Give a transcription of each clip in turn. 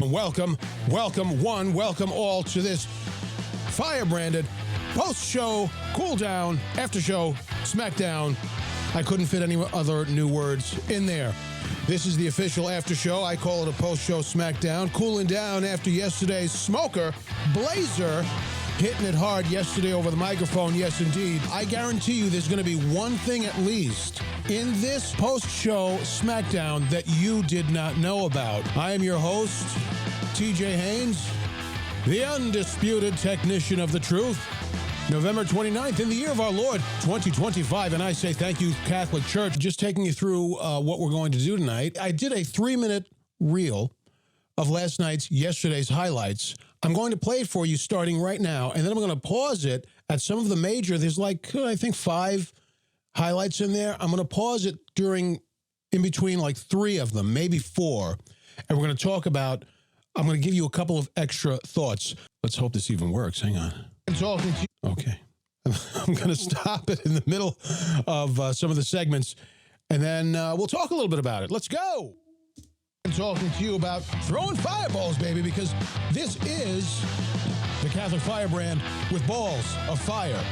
Welcome all to this Firebranded Post-show Cool Down After Show Smackdown. I couldn't fit any other new words in there. This is the official after show. I call it a post-show Smackdown. Cooling down after yesterday's smoker, Blazer, hitting it hard yesterday over the microphone. Yes, indeed. I guarantee you there's going to be one thing at least in this post-show Smackdown that you did not know about. I am your host, TJ Haynes, the undisputed technician of the truth. November 29th in the year of our Lord, 2025. And I say thank you, Catholic Church. Just taking you through what we're going to do tonight. I did a 3-minute reel of yesterday's highlights. I'm going to play it for you starting right now. And then I'm going to pause it at some of the major. There's I think 5 highlights in there. I'm going to pause it in between 3 of them, maybe 4. And we're going to talk about, I'm going to give you a couple of extra thoughts. Let's hope this even works. Hang on. I'm talking to you. Okay. I'm going to stop it in the middle of some of the segments, and then we'll talk a little bit about it. Let's go. I'm talking to you about throwing fireballs, baby, because this is the Catholic Firebrand with balls of fire.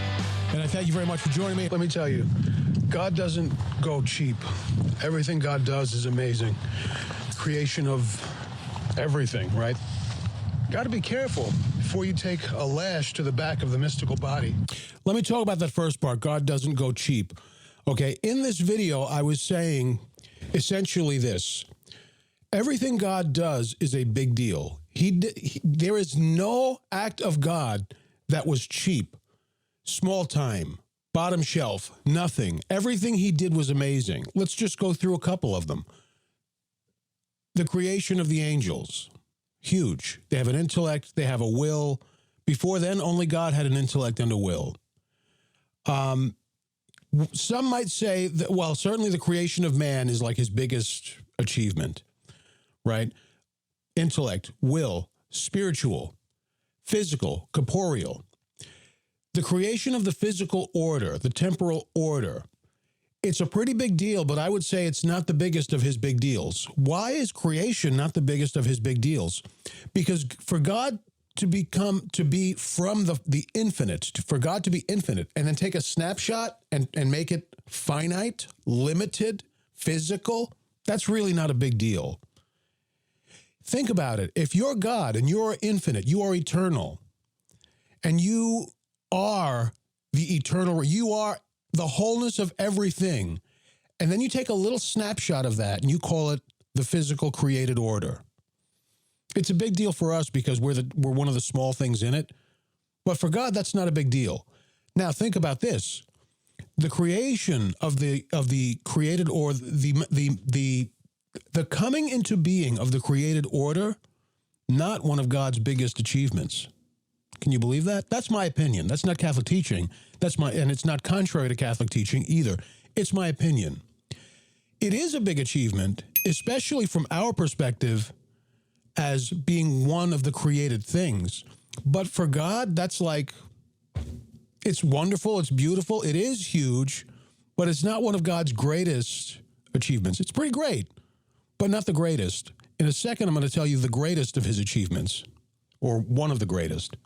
And I thank you very much for joining me. Let me tell you, God doesn't go cheap. Everything God does is amazing. Creation of everything, right? Got to be careful before you take a lash to the back of the mystical body. Let me talk about that first part. God doesn't go cheap. Okay, in this video, I was saying essentially this. Everything God does is a big deal. There is no act of God that was cheap, small time, bottom shelf, nothing. Everything he did was amazing. Let's just go through a couple of them. The creation of the angels. Huge. They have an intellect. They have a will. Before then, only God had an intellect and a will. Some might say that, well, certainly the creation of man is like his biggest achievement, right? Intellect, will, spiritual, physical, corporeal. The creation of the physical order, the temporal order, it's a pretty big deal, but I would say it's not the biggest of his big deals. Why is creation not the biggest of his big deals? Because for God to be from the infinite, for God to be infinite, and then take a snapshot and make it finite, limited, physical, that's really not a big deal. Think about it. If you're God and you're infinite, you are eternal, and you are the eternal, you are the wholeness of everything. And then you take a little snapshot of that and you call it the physical created order. It's a big deal for us because we're one of the small things in it. But for God, that's not a big deal. Now think about this. The creation of the created order, the coming into being of the created order, not one of God's biggest achievements. Can you believe that? That's my opinion. That's not Catholic teaching. And it's not contrary to Catholic teaching either. It's my opinion. It is a big achievement, especially from our perspective as being one of the created things. But for God, that's it's wonderful, it's beautiful, it is huge, but it's not one of God's greatest achievements. It's pretty great, but not the greatest. In a second, I'm going to tell you the greatest of his achievements, or one of the greatest.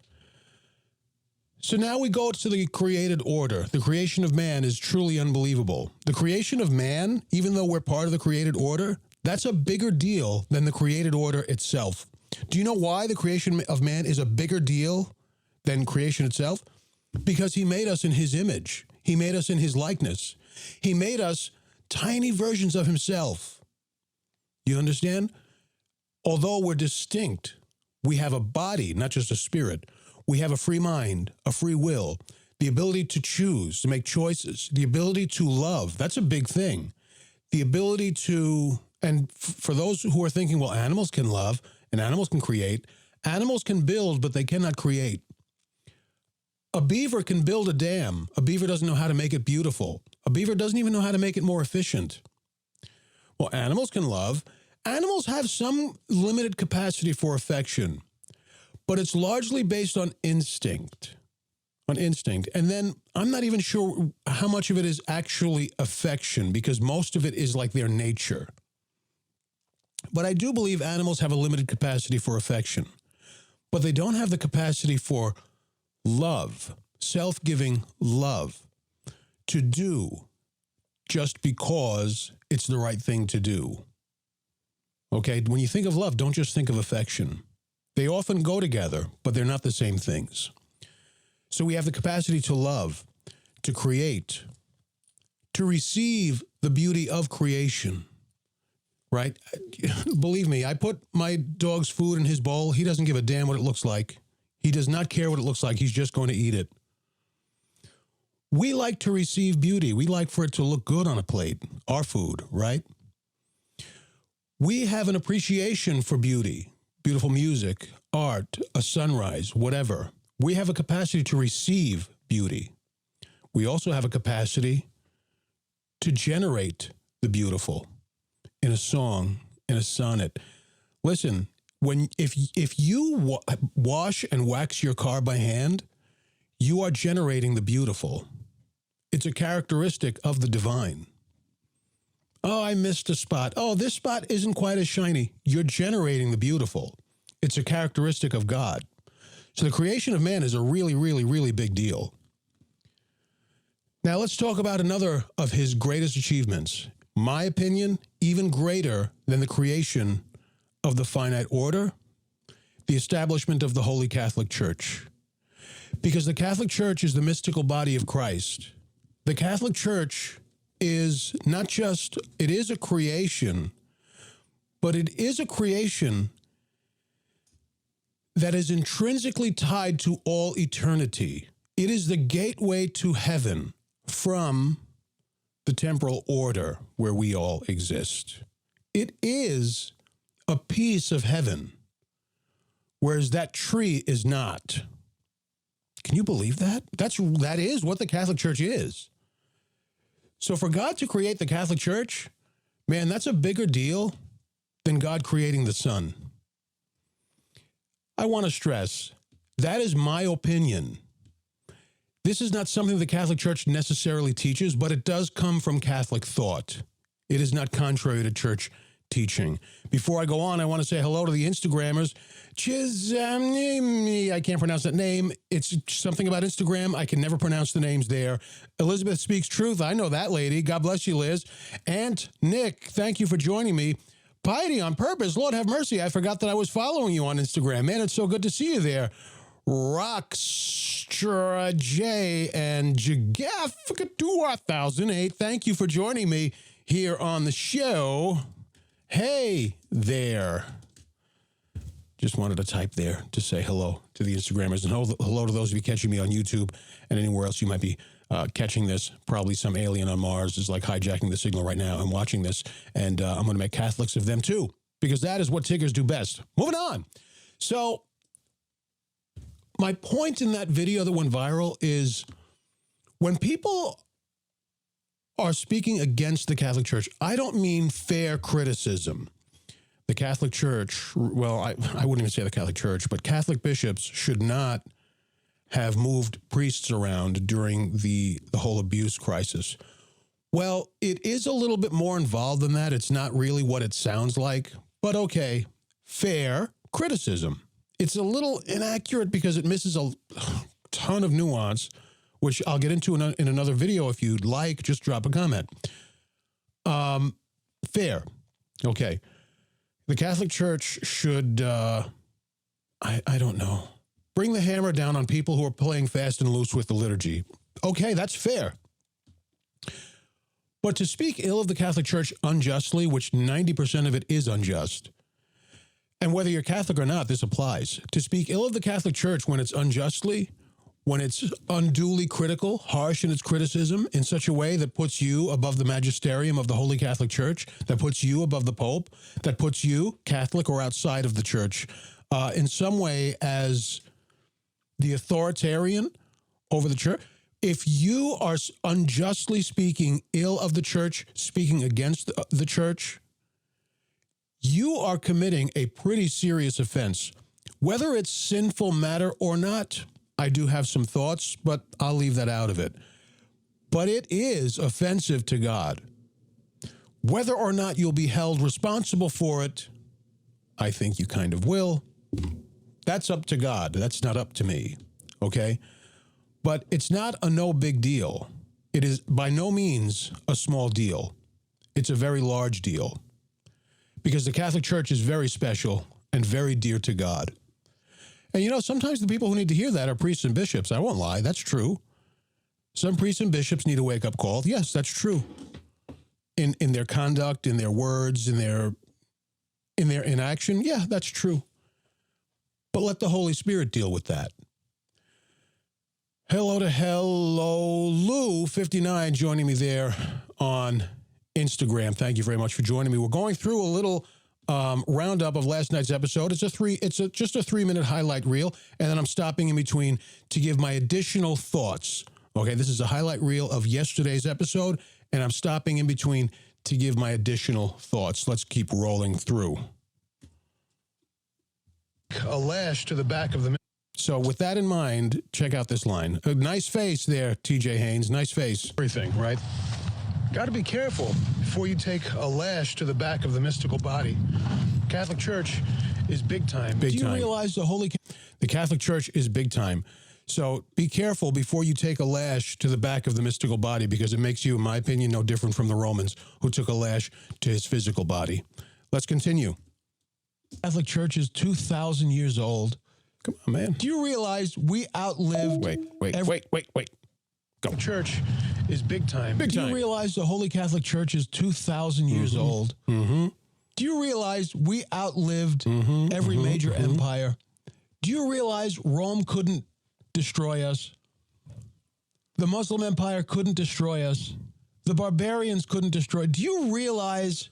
So now we go to the created order. The creation of man is truly unbelievable. The creation of man, even though we're part of the created order, that's a bigger deal than the created order itself. Do you know why the creation of man is a bigger deal than creation itself? Because he made us in his image. He made us in his likeness. He made us tiny versions of himself. You understand? Although we're distinct, we have a body, not just a spirit. We have a free mind, a free will, the ability to choose, to make choices, the ability to love. That's a big thing. The ability to, and for those who are thinking, well, animals can love and animals can create. Animals can build, but they cannot create. A beaver can build a dam. A beaver doesn't know how to make it beautiful. A beaver doesn't even know how to make it more efficient. Well, animals can love. Animals have some limited capacity for affection, but it's largely based on instinct. And then I'm not even sure how much of it is actually affection, because most of it is like their nature. But I do believe animals have a limited capacity for affection. But they don't have the capacity for love, self-giving love, to do just because it's the right thing to do. Okay, when you think of love, don't just think of affection. They often go together, but they're not the same things. So we have the capacity to love, to create, to receive the beauty of creation, right? Believe me, I put my dog's food in his bowl. He doesn't give a damn what it looks like. He does not care what it looks like. He's just going to eat it. We like to receive beauty. We like for it to look good on a plate, our food, right? We have an appreciation for beauty, beautiful music, art, a sunrise, whatever. We have a capacity to receive beauty. We also have a capacity to generate the beautiful in a song, in a sonnet. Listen, if you wash and wax your car by hand, you are generating the beautiful. It's a characteristic of the divine. Oh, I missed a spot. Oh, this spot isn't quite as shiny. You're generating the beautiful. It's a characteristic of God. So the creation of man is a really, really, really big deal. Now let's talk about another of his greatest achievements. My opinion, even greater than the creation of the finite order, the establishment of the Holy Catholic Church. Because the Catholic Church is the mystical body of Christ. The Catholic Church is not just, it is a creation, but it is a creation that is intrinsically tied to all eternity. It is the gateway to heaven from the temporal order where we all exist. It is a piece of heaven, whereas that tree is not. Can you believe that? That is what the Catholic Church is. So for God to create the Catholic Church, man, that's a bigger deal than God creating the sun. I want to stress, that is my opinion. This is not something the Catholic Church necessarily teaches, but it does come from Catholic thought. It is not contrary to church teaching. Before I go on, I want to say hello to the Instagrammers. I can't pronounce that name. It's something about Instagram. I can never pronounce the names there. Elizabeth Speaks Truth. I know that lady. God bless you, Liz. And Nick, thank you for joining me. Piety on purpose. Lord have mercy. I forgot that I was following you on Instagram. Man, it's so good to see you there. Rockstra J and Jagafka 2008. Thank you for joining me here on the show. Hey there. Just wanted to type there to say hello to the Instagrammers and hello to those of you catching me on YouTube and anywhere else you might be catching this. Probably some alien on Mars is like hijacking the signal right now and watching this. And I'm going to make Catholics of them too, because that is what Tiggers do best. Moving on. So my point in that video that went viral is when people are speaking against the Catholic Church, I don't mean fair criticism. The Catholic Church, well, I wouldn't even say the Catholic Church, but Catholic bishops should not have moved priests around during the whole abuse crisis. Well, it is a little bit more involved than that. It's not really what it sounds like, but okay, fair criticism. It's a little inaccurate because it misses a ton of nuance, which I'll get into in another video. If you'd like, just drop a comment. Fair. Okay. The Catholic Church should, I don't know, bring the hammer down on people who are playing fast and loose with the liturgy. Okay, that's fair. But to speak ill of the Catholic Church unjustly, which 90% of it is unjust, and whether you're Catholic or not, this applies. To speak ill of the Catholic Church when it's unjustly, when it's unduly critical, harsh in its criticism, in such a way that puts you above the magisterium of the Holy Catholic Church, that puts you above the Pope, that puts you, Catholic or outside of the Church, in some way as the authoritarian over the Church. If you are unjustly speaking ill of the Church, speaking against the Church, you are committing a pretty serious offense. Whether it's sinful matter or not, I do have some thoughts, but I'll leave that out of it. But it is offensive to God. Whether or not you'll be held responsible for it, I think you kind of will. That's up to God. That's not up to me. Okay? But it's not a no big deal. It is by no means a small deal. It's a very large deal. Because the Catholic Church is very special and very dear to God. And you know, sometimes the people who need to hear that are priests and bishops. I won't lie. That's true. Some priests and bishops need a wake-up call. Yes, that's true. In their conduct, in their words, in their inaction. Yeah, that's true. But let the Holy Spirit deal with that. Hello to Lou59 joining me there on Instagram. Thank you very much for joining me. We're going through a little roundup of last night's episode. It's just a 3-minute highlight reel, and then I'm stopping in between to give my additional thoughts. Okay, this is a highlight reel of yesterday's episode, and I'm stopping in between to give my additional thoughts. Let's keep rolling through. A lash to the back of the... So with that in mind, check out this line. A nice face there, TJ Haynes. Nice face. Everything, right? Got to be careful before you take a lash to the back of the mystical body. Catholic Church is big time. Do you realize the Catholic Church is big time? So be careful before you take a lash to the back of the mystical body, because it makes you, in my opinion, no different from the Romans who took a lash to his physical body. Let's continue. Catholic Church is 2,000 years old. Come on, man. Do you realize we outlived... Wait. Go. The church is big time. Do you realize the Holy Catholic Church is 2,000 years old? Mm-hmm. Do you realize we outlived every major empire? Do you realize Rome couldn't destroy us? The Muslim Empire couldn't destroy us. The barbarians couldn't destroy. Do you realize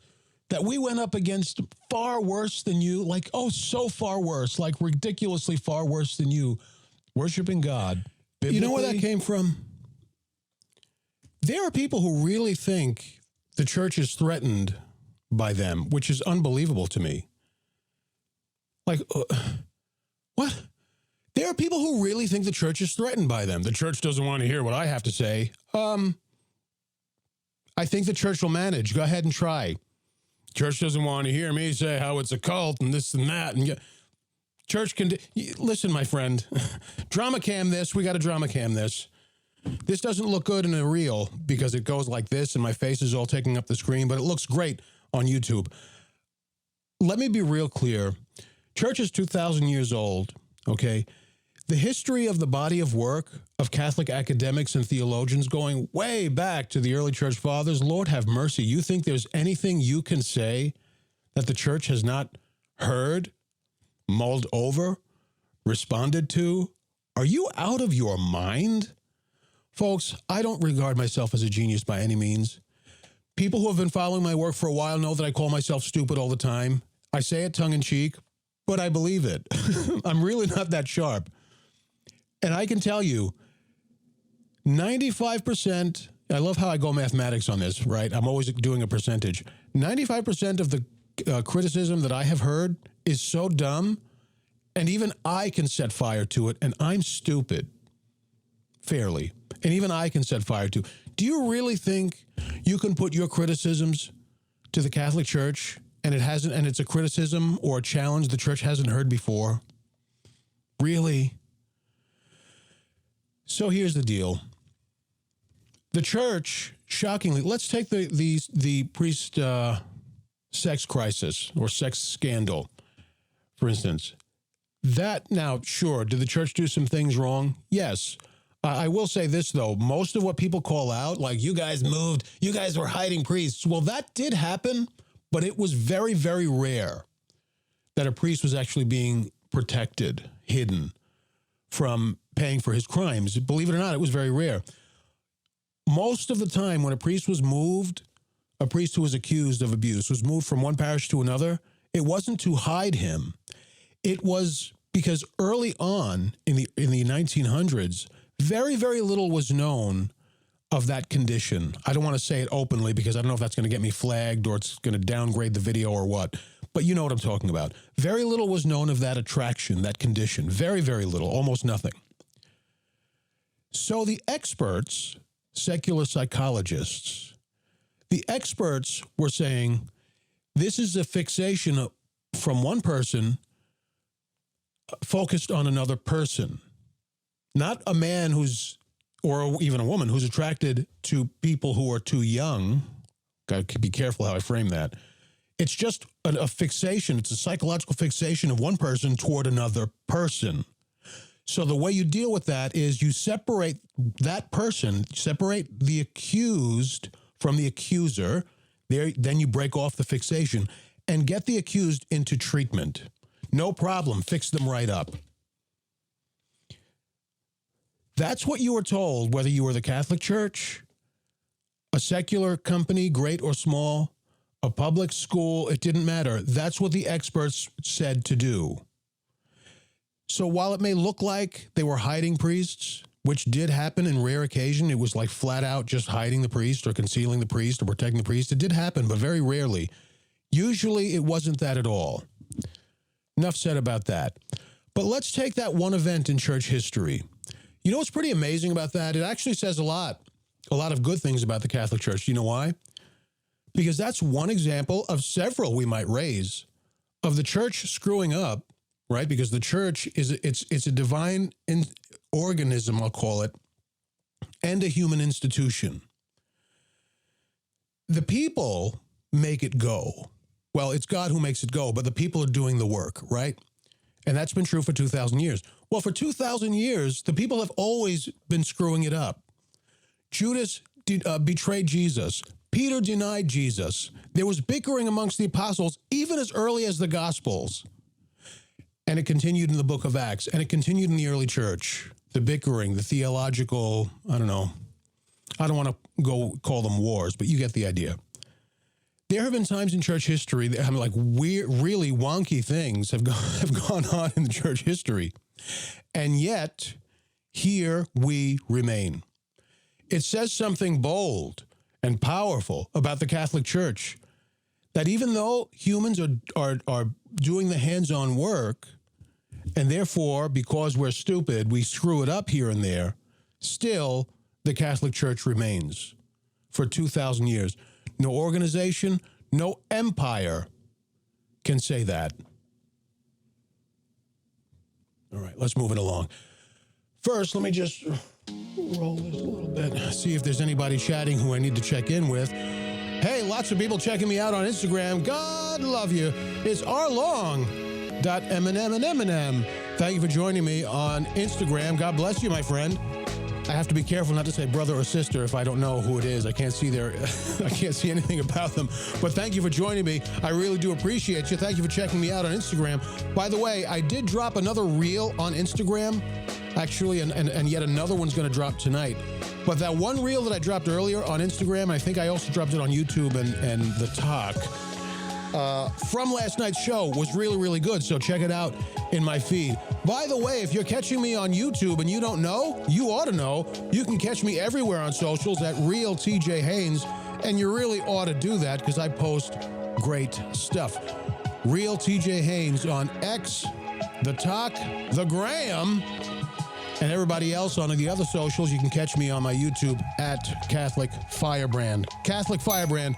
that we went up against far worse than you? Like, so far worse, like ridiculously far worse than you, worshiping God. Biblically. You know where that came from? There are people who really think the church is threatened by them, which is unbelievable to me. Like, what? There are people who really think the church is threatened by them. The church doesn't want to hear what I have to say. I think the church will manage. Go ahead and try. Church doesn't want to hear me say how it's a cult and this and that. And church can... Listen, my friend. Drama cam this. We got to drama cam this. This doesn't look good in a reel because it goes like this and my face is all taking up the screen, but it looks great on YouTube. Let me be real clear. Church is 2,000 years old, okay? The history of the body of work of Catholic academics and theologians going way back to the early church fathers, Lord have mercy. You think there's anything you can say that the church has not heard, mulled over, responded to? Are you out of your mind? Folks, I don't regard myself as a genius by any means. People who have been following my work for a while know that I call myself stupid all the time. I say it tongue-in-cheek, but I believe it. I'm really not that sharp. And I can tell you, 95%, I love how I go mathematics on this, right? I'm always doing a percentage. 95% of the criticism that I have heard is so dumb, and even I can set fire to it, and I'm stupid. Fairly. And even I can set fire to. Do you really think you can put your criticisms to the Catholic Church and it's a criticism or a challenge the church hasn't heard before? Really? So here's the deal. The church, shockingly, let's take the priest sex crisis or sex scandal, for instance. That now, sure, did the church do some things wrong? Yes. I will say this, though. Most of what people call out, like, you guys moved, you guys were hiding priests. Well, that did happen, but it was very, very rare that a priest was actually being protected, hidden from paying for his crimes. Believe it or not, it was very rare. Most of the time when a priest was moved, a priest who was accused of abuse was moved from one parish to another, it wasn't to hide him. It was because early on in the 1900s, very, very little was known of that condition. I don't want to say it openly because I don't know if that's going to get me flagged or it's going to downgrade the video or what, but you know what I'm talking about. Very little was known of that attraction, that condition. Very, very little, almost nothing. So the experts, secular psychologists, the experts were saying, this is a fixation from one person focused on another person, not a man or even a woman who's attracted to people who are too young. Got to be careful how I frame that. It's just a fixation. It's a psychological fixation of one person toward another person. So the way you deal with that is you separate that person, separate the accused from the accuser. Then you break off the fixation and get the accused into treatment. No problem. Fix them right up. That's what you were told, whether you were the Catholic Church, a secular company, great or small, a public school, it didn't matter. That's what the experts said to do. So while it may look like they were hiding priests, which did happen in rare occasion, it was like flat out just hiding the priest or concealing the priest or protecting the priest. It did happen, but very rarely. Usually it wasn't that at all. Enough said about that. But let's take that one event in church history. You know what's pretty amazing about that? It actually says a lot of good things about the Catholic Church. You know why? Because that's one example of several we might raise of the church screwing up, right? Because the church it's a divine organism, I'll call it, and a human institution. The people make it go. Well, it's God who makes it go, but the people are doing the work, right? And that's been true for 2,000 years. Well, for 2,000 years, the people have always been screwing it up. Judas betrayed Jesus. Peter denied Jesus. There was bickering amongst the apostles, even as early as the Gospels. And it continued in the book of Acts, and it continued in the early church. The bickering, the theological, I don't want to go call them wars, but you get the idea. There have been times in church history that like weird, really wonky things have gone on in the church history. And yet, here we remain. It says something bold and powerful about the Catholic Church, that even though humans are doing the hands-on work, and therefore, because we're stupid, we screw it up here and there, still the Catholic Church remains for 2,000 years. No organization, no empire can say that. All right, let's move it along. First, let me just roll this a little bit, see if there's anybody chatting who I need to check in with. Hey, lots of people checking me out on Instagram. God love you. It's rlong.Eminem. Thank you for joining me on Instagram. God bless you, my friend. I have to be careful not to say brother or sister if I don't know who it is. I can't see I can't see anything about them. But thank you for joining me. I really do appreciate you. Thank you for checking me out on Instagram. By the way, I did drop another reel on Instagram, actually, and yet another one's going to drop tonight. But that one reel that I dropped earlier on Instagram, I think I also dropped it on YouTube and the Talk, from last night's show was really, really good. So check it out in my feed. By the way, if you're catching me on YouTube and you don't know, you ought to know. You can catch me everywhere on socials at Real TJ Haynes, and you really ought to do that because I post great stuff. Real TJ Haynes on X, the Talk, the Gram, and everybody else on the other socials. You can catch me on my YouTube at Catholic Firebrand. Catholic Firebrand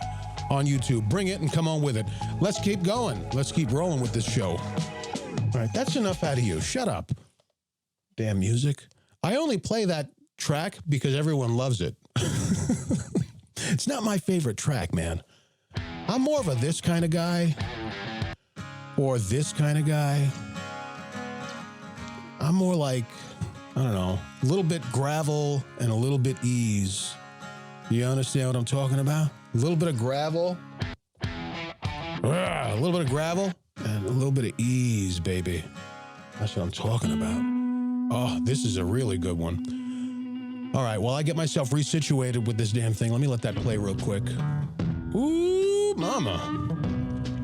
on YouTube. Bring it and come on with it. Let's keep going. Let's keep rolling with this show. All right, that's enough out of you. Shut up. Damn music. I only play that track because everyone loves it. It's not my favorite track, man. I'm more of a this kind of guy or this kind of guy. I'm more like, I don't know, a little bit gravel and a little bit ease. You understand what I'm talking about? A little bit of gravel. A little bit of gravel and a little bit of ease, baby. That's what I'm talking about. Oh, this is a really good one. All right, while I get myself resituated with this damn thing, let me let that play real quick. Ooh, mama.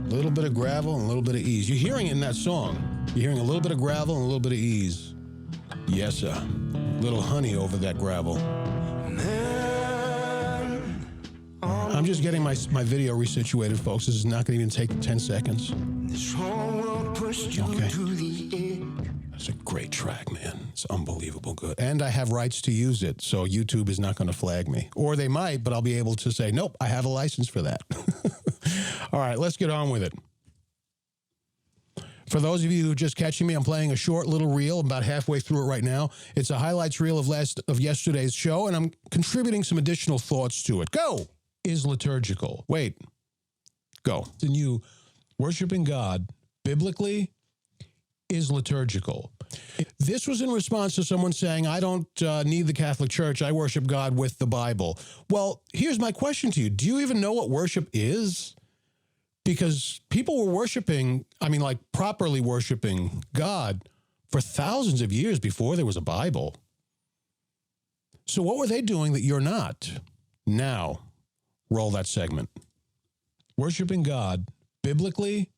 A little bit of gravel and a little bit of ease. You're hearing it in that song. You're hearing a little bit of gravel and a little bit of ease. Yes, sir. Little honey over that gravel. I'm just getting my video resituated, folks. This is not going to even take 10 seconds. Okay. That's a great track, man. It's unbelievable good. And I have rights to use it, so YouTube is not going to flag me. Or they might, but I'll be able to say, nope, I have a license for that. All right, let's get on with it. For those of you who are just catching me, I'm playing a short little reel. I'm about halfway through it right now. It's a highlights reel of yesterday's show, and I'm contributing some additional thoughts to it. Go! Is liturgical. Wait. Go. And you worshiping God biblically is liturgical. This was in response to someone saying, I don't need the Catholic Church. I worship God with the Bible. Well, here's my question to you. Do you even know what worship is? Because people were worshiping, properly worshiping God for thousands of years before there was a Bible. So what were they doing that you're not? Now, roll that segment. Worshiping God biblically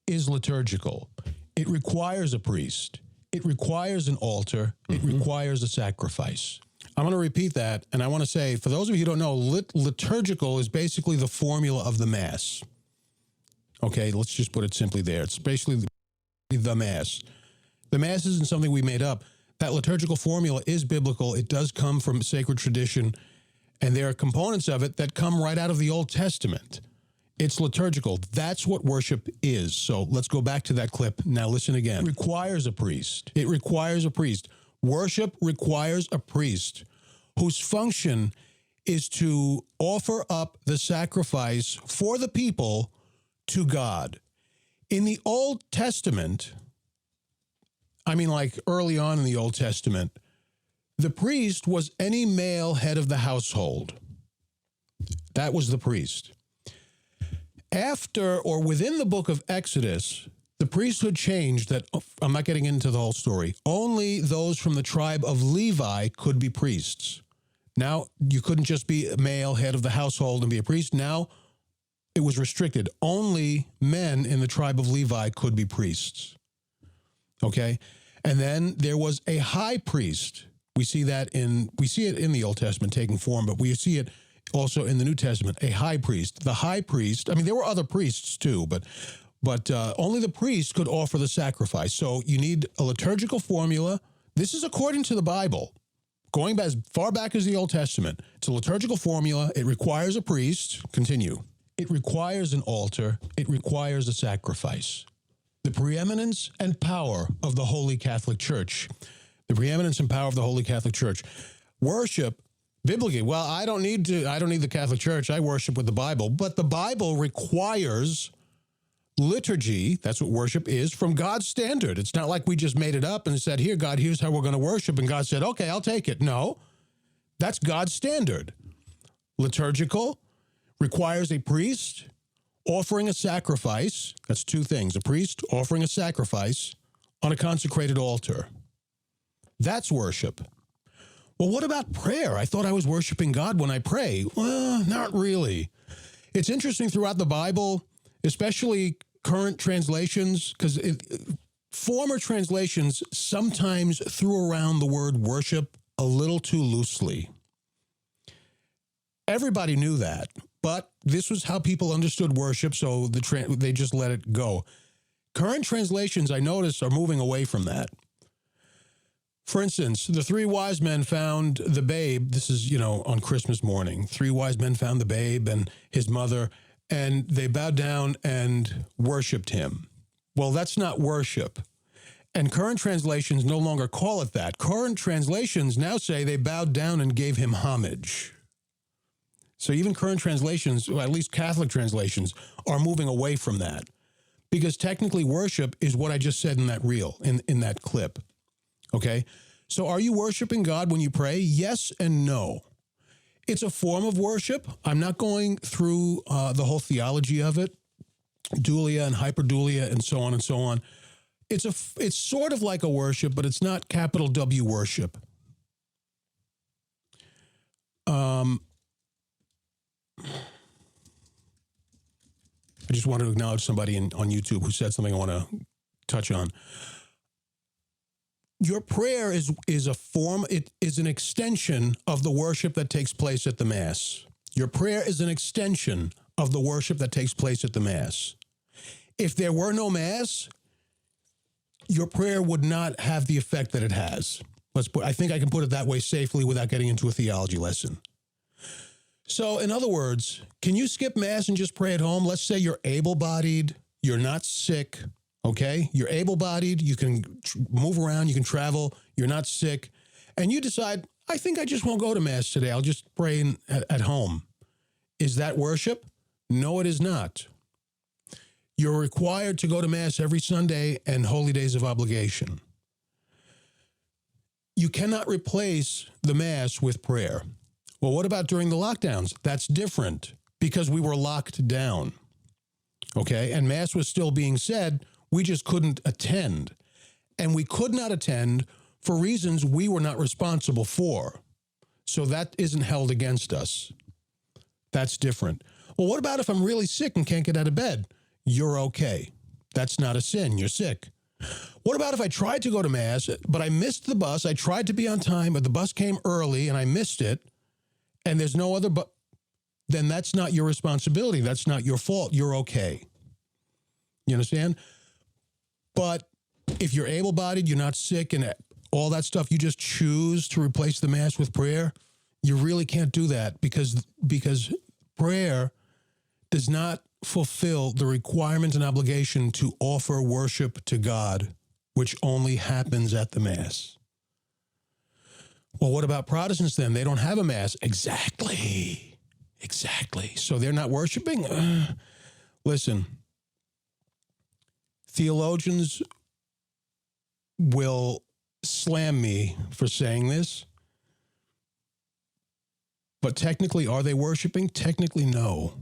is liturgical. It requires a priest. It requires an altar. It requires a sacrifice. I'm going to repeat that, and I want to say, for those of you who don't know, liturgical is basically the formula of the Mass. Okay, let's just put it simply there. It's basically the Mass. The Mass isn't something we made up. That liturgical formula is biblical. It does come from sacred tradition, and there are components of it that come right out of the Old Testament. It's liturgical. That's what worship is. So let's go back to that clip. Now listen again. It requires a priest. It requires a priest. Worship requires a priest whose function is to offer up the sacrifice for the people to God. In the Old Testament, early on in the Old Testament, the priest was any male head of the household. That was the priest. After or within the book of Exodus, the priesthood changed that, I'm not getting into the whole story, only those from the tribe of Levi could be priests. Now, you couldn't just be a male head of the household and be a priest. Now, it was restricted. Only men in the tribe of Levi could be priests. Okay? And then there was a high priest. We see it in the Old Testament taking form, but we see it also in the New Testament, a high priest. The high priest, there were other priests too, but only the priest could offer the sacrifice. So you need a liturgical formula. This is according to the Bible, going back as far back as the Old Testament. It's a liturgical formula. It requires a priest. Continue. It requires an altar. It requires a sacrifice. The preeminence and power of the Holy Catholic Church. The preeminence and power of the Holy Catholic Church. Worship biblically, well, I don't need the Catholic Church. I worship with the Bible. But the Bible requires liturgy, that's what worship is, from God's standard. It's not like we just made it up and said, here, God, here's how we're going to worship. And God said, okay, I'll take it. No, that's God's standard. Liturgical requires a priest offering a sacrifice. That's two things. A priest offering a sacrifice on a consecrated altar. That's worship. Well, what about prayer? I thought I was worshiping God when I pray. Well, not really. It's interesting throughout the Bible, especially current translations, because former translations sometimes threw around the word worship a little too loosely. Everybody knew that, but this was how people understood worship, so they just let it go. Current translations, I notice, are moving away from that. For instance, the three wise men found the babe. This is, on Christmas morning. Three wise men found the babe and his mother, and they bowed down and worshiped him. Well, that's not worship. And current translations no longer call it that. Current translations now say they bowed down and gave him homage. So even current translations, or at least Catholic translations, are moving away from that. Because technically worship is what I just said in that reel, in that clip. Okay, so are you worshiping God when you pray? Yes and no. It's a form of worship. I'm not going through the whole theology of it, dulia and hyperdulia and so on and so on. It's sort of like a worship, but it's not capital W worship. I just wanted to acknowledge somebody on YouTube who said something I want to touch on. Your prayer is a form, it is an extension of the worship that takes place at the Mass. Your prayer is an extension of the worship that takes place at the Mass. If there were no Mass, your prayer would not have the effect that it has. I think I can put it that way safely without getting into a theology lesson. So, in other words, can you skip Mass and just pray at home? Let's say you're able-bodied, you're not sick, okay? You're able-bodied, you can move around, you can travel, you're not sick, and you decide, I think I just won't go to Mass today. I'll just pray at home. Is that worship? No, it is not. You're required to go to Mass every Sunday and holy days of obligation. You cannot replace the Mass with prayer. Well, what about during the lockdowns? That's different because we were locked down, okay? And Mass was still being said. We just couldn't attend. And we could not attend for reasons we were not responsible for. So that isn't held against us. That's different. Well, what about if I'm really sick and can't get out of bed? You're okay. That's not a sin. You're sick. What about if I tried to go to Mass, but I missed the bus? I tried to be on time, but the bus came early and I missed it, and there's no other bus? Then that's not your responsibility. That's not your fault. You're okay. You understand? But if you're able-bodied, you're not sick, and all that stuff, you just choose to replace the Mass with prayer, you really can't do that because prayer does not fulfill the requirement and obligation to offer worship to God, which only happens at the Mass. Well, what about Protestants then? They don't have a Mass. Exactly. So they're not worshiping? Listen, theologians will slam me for saying this, but technically, are they worshiping? Technically, no.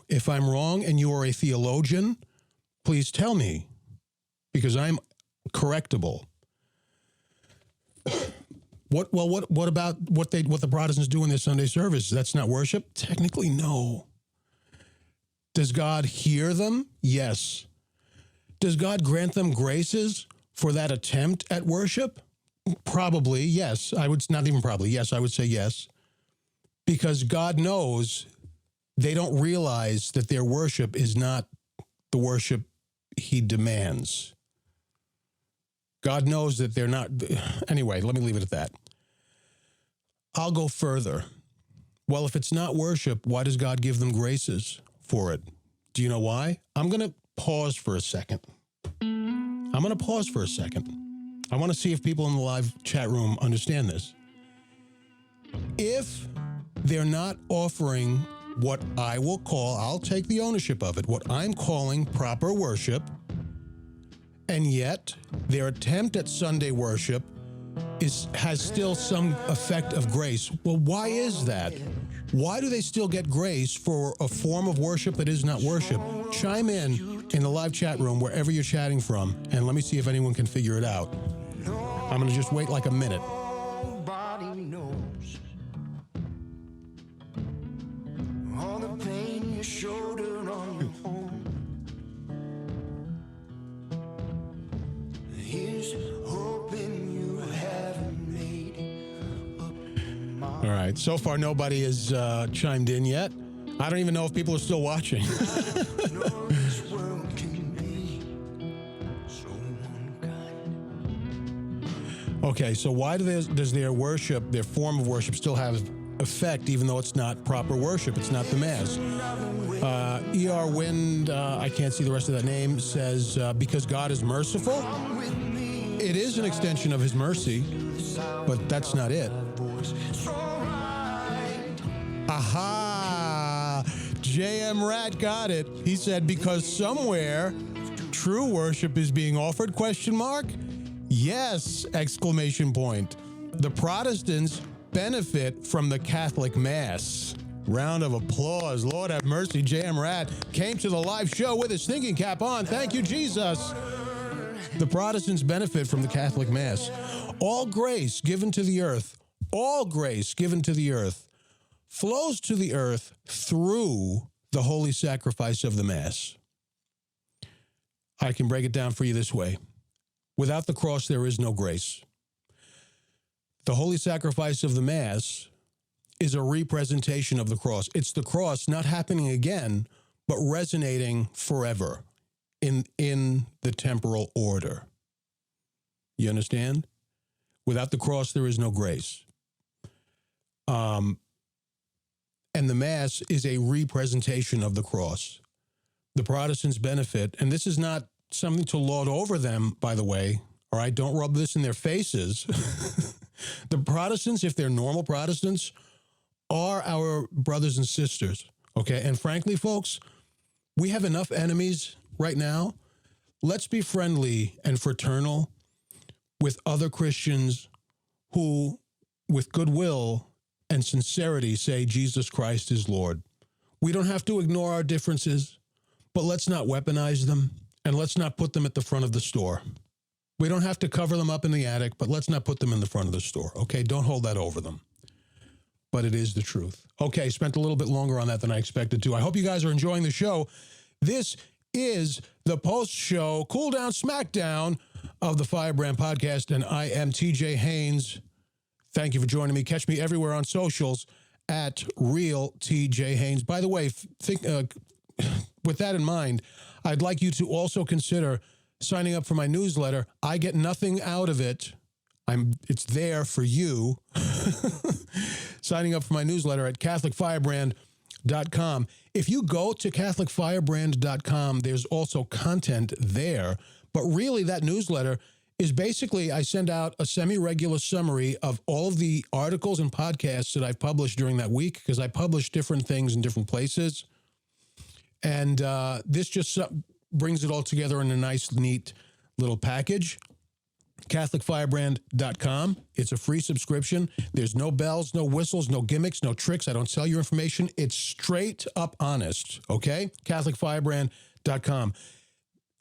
If I'm wrong and you are a theologian, please tell me, because I'm correctable. What about what the Protestants do in their Sunday service? That's not worship? Technically, no. Does God hear them? Yes. Does God grant them graces for that attempt at worship? Probably, yes. I would say yes. Because God knows they don't realize that their worship is not the worship he demands. God knows that they're not. Anyway, let me leave it at that. I'll go further. Well, if it's not worship, why does God give them graces for it? Do you know why? I'm going to pause for a second. I want to see if people in the live chat room understand this. If they're not offering what I'll take the ownership of it, what I'm calling proper worship, and yet their attempt at Sunday worship has still some effect of grace. Well, why is that? Why do they still get grace for a form of worship that is not worship? Chime in the live chat room, wherever you're chatting from, and let me see if anyone can figure it out. I'm going to just wait like a minute. Nobody knows all the pain you shoulder on your own. Here's hoping you haven't made up. All right. So far, nobody has chimed in yet. I don't even know if people are still watching. This world can be so unkind. Okay, so why does their worship, their form of worship, still have effect, even though it's not proper worship? It's not the Mass. E.R. Wind, I can't see the rest of that name, says, because God is merciful. It is an extension of his mercy, but that's not it. Aha! J.M. Rat got it. He said, because somewhere true worship is being offered, ? Yes! ! The Protestants benefit from the Catholic Mass. Round of applause. Lord have mercy. J.M. Rat came to the live show with his thinking cap on. Thank you, Jesus. The Protestants benefit from the Catholic Mass. All grace given to the earth, flows to the earth through the holy sacrifice of the Mass. I can break it down for you this way. Without the cross, there is no grace. The holy sacrifice of the Mass is a representation of the cross. It's the cross not happening again, but resonating forever in the temporal order. You understand? Without the cross, there is no grace. And the Mass is a representation of the cross. the Protestants benefit, and this is not something to lord over them, by the way, all right? Don't rub this in their faces. The Protestants, if they're normal Protestants, are our brothers and sisters, okay? And frankly, folks, we have enough enemies right now. Let's be friendly and fraternal with other Christians who, with goodwill and sincerity, say Jesus Christ is Lord. We don't have to ignore our differences, but let's not weaponize them, and let's not put them at the front of the store. We don't have to cover them up in the attic, but let's not put them in the front of the store, okay? Don't hold that over them. But it is the truth. Okay, spent a little bit longer on that than I expected to. I hope you guys are enjoying the show. This is the post-show cool-down Smackdown of the Firebrand podcast, and I am TJ Haynes. Thank you for joining me. Catch me everywhere on socials at Real TJ Haynes. By the way, with that in mind, I'd like you to also consider signing up for my newsletter. I get nothing out of it. It's there for you. Signing up for my newsletter at CatholicFirebrand.com. If you go to CatholicFirebrand.com, there's also content there. But really, that newsletter is basically, I send out a semi-regular summary of all of the articles and podcasts that I've published during that week, because I publish different things in different places. And this just brings it all together in a nice, neat little package. CatholicFirebrand.com. It's a free subscription. There's no bells, no whistles, no gimmicks, no tricks. I don't sell your information. It's straight up honest, okay? CatholicFirebrand.com.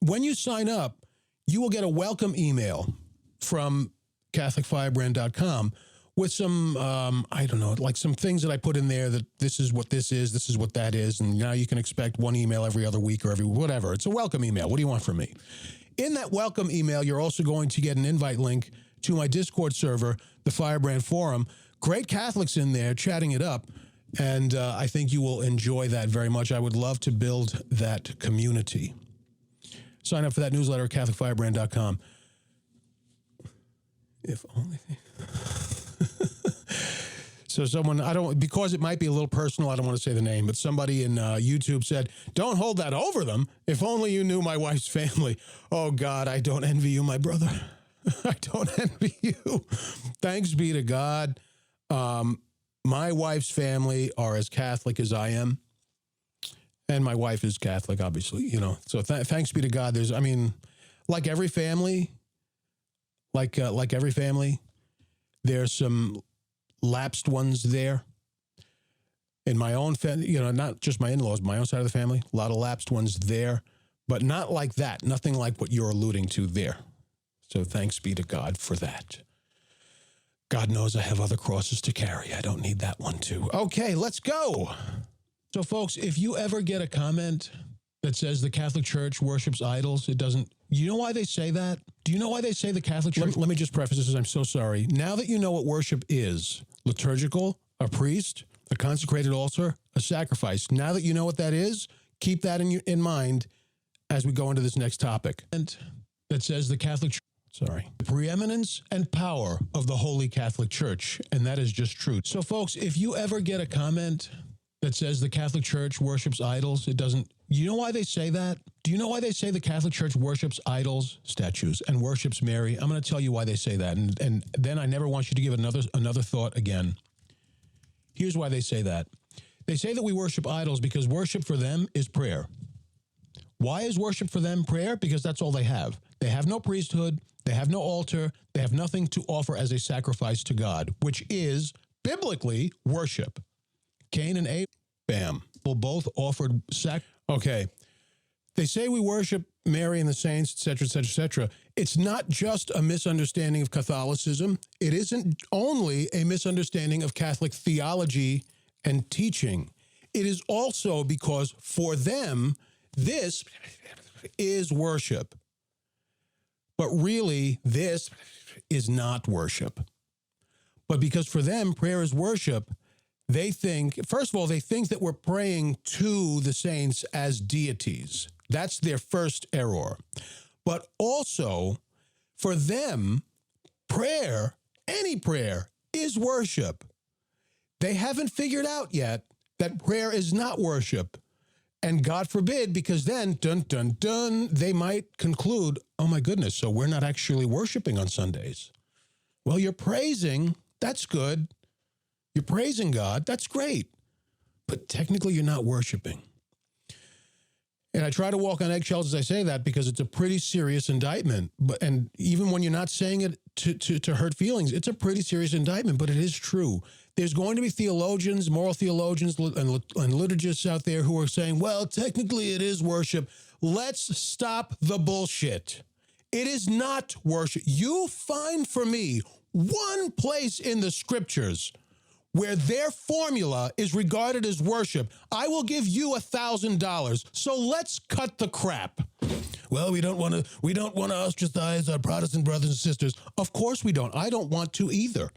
When you sign up, you will get a welcome email from CatholicFirebrand.com with some, I don't know, like some things that I put in there that this is what this is what that is, and now you can expect one email every other week or every whatever. It's a welcome email. What do you want from me? In that welcome email, you're also going to get an invite link to my Discord server, the Firebrand Forum. Great Catholics in there chatting it up, and I think you will enjoy that very much. I would love to build that community. Sign up for that newsletter at CatholicFirebrand.com. If only. So someone, because it might be a little personal, I don't want to say the name, but somebody in YouTube said, don't hold that over them. If only you knew my wife's family. Oh, God, I don't envy you, my brother. I don't envy you. Thanks be to God. My wife's family are as Catholic as I am. And my wife is Catholic, obviously, you know. So thanks be to God. Like every family, there's some lapsed ones there. In my own family, you know, not just my in-laws, my own side of the family, a lot of lapsed ones there, but not like that. Nothing like what you're alluding to there. So thanks be to God for that. God knows I have other crosses to carry. I don't need that one too. Okay, let's go. So folks, if you ever get a comment that says the Catholic Church worships idols, it doesn't. You know why they say that? Do you know why they say the Catholic Church? Let me just preface this, I'm so sorry. Now that you know what worship is, liturgical, a priest, a consecrated altar, a sacrifice. Now that you know what that is, keep that in mind as we go into this next topic. And that says the Catholic Church, the preeminence and power of the Holy Catholic Church. And that is just true. So folks, if you ever get a comment that says the Catholic Church worships idols, it doesn't. You know why they say that? Do you know why they say the Catholic Church worships idols, statues, and worships Mary? I'm going to tell you why they say that, and then I never want you to give another thought again. Here's why they say that. They say that we worship idols because worship for them is prayer. Why is worship for them prayer? Because that's all they have. They have no priesthood. They have no altar. They have nothing to offer as a sacrifice to God, which is biblically worship. Cain and Abel, bam, both offered Okay. They say we worship Mary and the saints, et cetera, et cetera, et cetera. It's not just a misunderstanding of Catholicism. It isn't only a misunderstanding of Catholic theology and teaching. It is also because for them, this is worship. But really, this is not worship. But because for them, prayer is worship, they think, first of all, they think that we're praying to the saints as deities. That's their first error. But also, for them, prayer, any prayer, is worship. They haven't figured out yet that prayer is not worship. And God forbid, because then, dun, dun, dun, they might conclude, oh my goodness, so we're not actually worshiping on Sundays. Well, you're praising. That's good. You're praising God. That's great. But technically, you're not worshiping. And I try to walk on eggshells as I say that because it's a pretty serious indictment. And even when you're not saying it to hurt feelings, it's a pretty serious indictment, but it is true. There's going to be theologians, moral theologians, and liturgists out there who are saying, well, technically it is worship. Let's stop the bullshit. It is not worship. You find for me one place in the scriptures where their formula is regarded as worship. I will give you $1,000. So let's cut the crap. Well, we don't want to ostracize our Protestant brothers and sisters. Of course we don't. I don't want to either.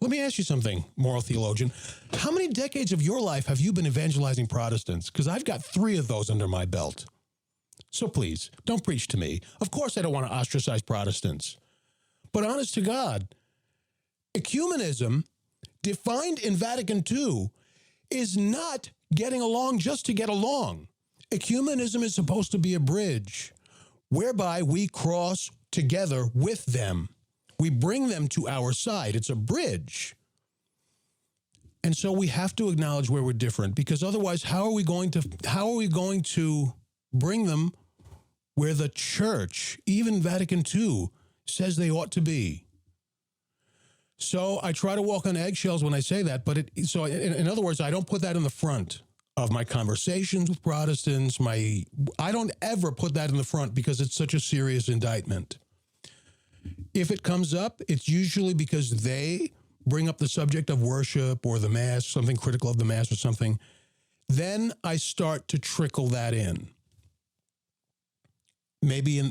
Let me ask you something, moral theologian. How many decades of your life have you been evangelizing Protestants? Because I've got 3 of those under my belt. So please, don't preach to me. Of course I don't want to ostracize Protestants. But honest to God, ecumenism, defined in Vatican II, is not getting along just to get along. Ecumenism is supposed to be a bridge whereby we cross together with them. We bring them to our side. It's a bridge. And so we have to acknowledge where we're different, because otherwise, how are we going to bring them where the church, even Vatican II, says they ought to be? So I try to walk on eggshells when I say that, but in other words, I don't put that in the front of my conversations with Protestants. I don't ever put that in the front because it's such a serious indictment. If it comes up, it's usually because they bring up the subject of worship or the Mass, something critical of the Mass or something. Then I start to trickle that in. Maybe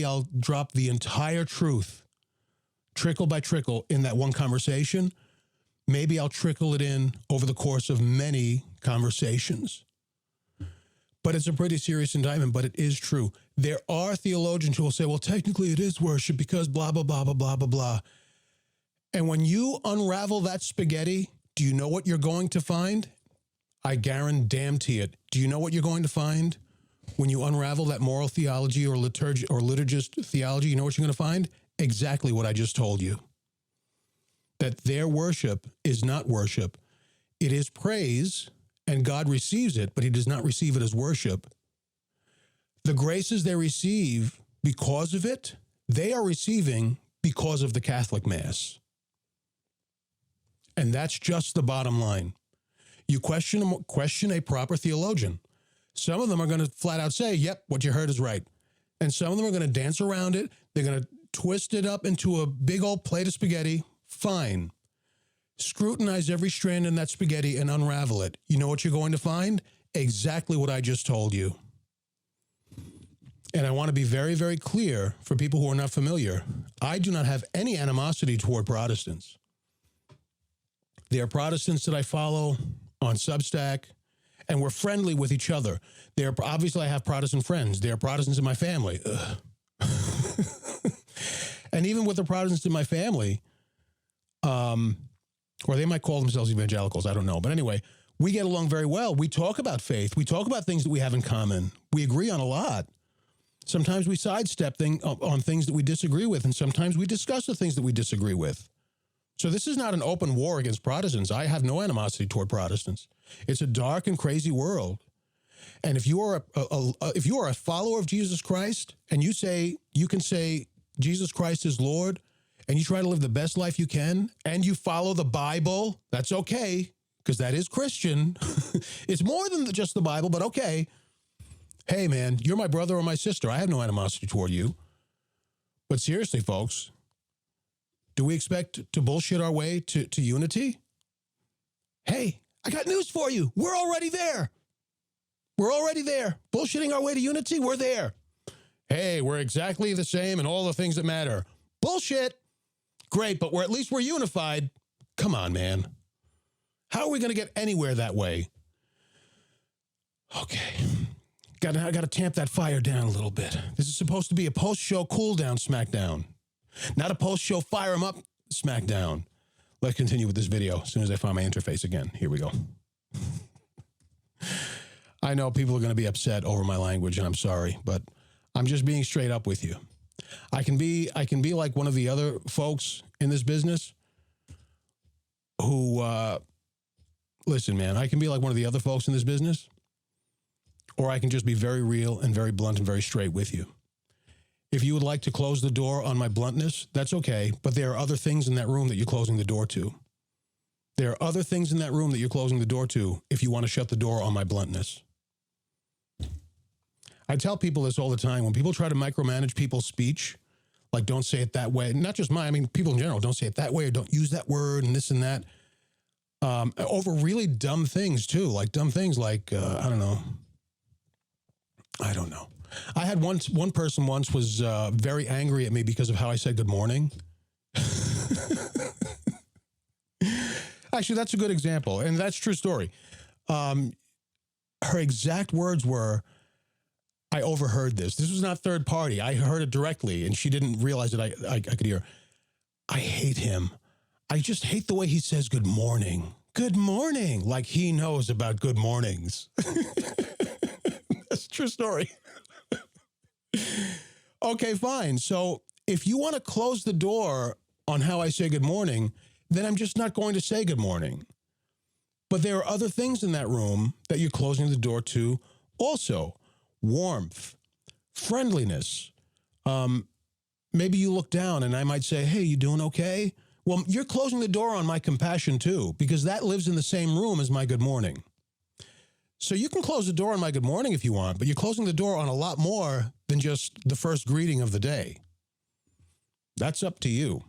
I'll drop the entire truth, trickle by trickle, in that one conversation. Maybe I'll trickle it in over the course of many conversations. But it's a pretty serious indictment, but it is true. There are theologians who will say, well, technically it is worship because blah, blah, blah, blah, blah, blah, blah. And when you unravel that spaghetti, do you know what you're going to find? I guarantee it. Do you know what you're going to find when you unravel that moral theology or liturgist theology? You know what you're going to find? Exactly what I just told you. That their worship is not worship. It is praise, and God receives it, but he does not receive it as worship. The graces they receive because of it, they are receiving because of the Catholic Mass. And that's just the bottom line. You question a proper theologian. Some of them are going to flat out say, yep, what you heard is right. And some of them are going to dance around it. They're going to twist it up into a big old plate of spaghetti. Fine. Scrutinize every strand in that spaghetti and unravel it. You know what you're going to find? Exactly what I just told you. And I want to be very, very clear for people who are not familiar. I do not have any animosity toward Protestants. There are Protestants that I follow on Substack, and we're friendly with each other. Obviously, I have Protestant friends. There are Protestants in my family. And even with the Protestants in my family, or they might call themselves evangelicals, I don't know. But anyway, we get along very well. We talk about faith. We talk about things that we have in common. We agree on a lot. Sometimes we sidestep on things that we disagree with, and sometimes we discuss the things that we disagree with. So this is not an open war against Protestants. I have no animosity toward Protestants. It's a dark and crazy world. And if you are a follower of Jesus Christ, and you can say Jesus Christ is Lord, and you try to live the best life you can, and you follow the Bible, that's okay, because that is Christian. It's more than just the Bible, but okay. Hey, man, you're my brother or my sister. I have no animosity toward you. But seriously, folks, do we expect to bullshit our way to unity? Hey, I got news for you. We're already there. We're already there. Bullshitting our way to unity, we're there. Hey, we're exactly the same in all the things that matter. Bullshit. Great, but at least we're unified. Come on, man. How are we going to get anywhere that way? Okay. I got to tamp that fire down a little bit. This is supposed to be a post-show cool-down Smackdown, not a post-show fire-em-up Smackdown. Let's continue with this video as soon as I find my interface again. Here we go. I know people are going to be upset over my language, and I'm sorry, but I'm just being straight up with you. I can be like one of the other folks in this business who, listen, man, I can be like one of the other folks in this business, or I can just be very real and very blunt and very straight with you. If you would like to close the door on my bluntness, that's okay, but there are other things in that room that you're closing the door to. There are other things in that room that you're closing the door to if you want to shut the door on my bluntness. I tell people this all the time. When people try to micromanage people's speech, like don't say it that way, not just mine, I mean, people in general, don't say it that way or don't use that word and this and that, over really dumb things too, like dumb things like, I don't know. I had one person once was very angry at me because of how I said good morning. Actually, that's a good example, and that's a true story. Her exact words were, I overheard this. This was not third party. I heard it directly, and she didn't realize that I could hear. I hate him. I just hate the way he says good morning. Good morning, like he knows about good mornings. That's a true story. Okay, fine. So if you want to close the door on how I say good morning, then I'm just not going to say good morning. But there are other things in that room that you're closing the door to also. Warmth, friendliness. Maybe you look down and I might say, hey, you doing okay? Well, you're closing the door on my compassion too, because that lives in the same room as my good morning. So you can close the door on my good morning if you want, but you're closing the door on a lot more than just the first greeting of the day. That's up to you.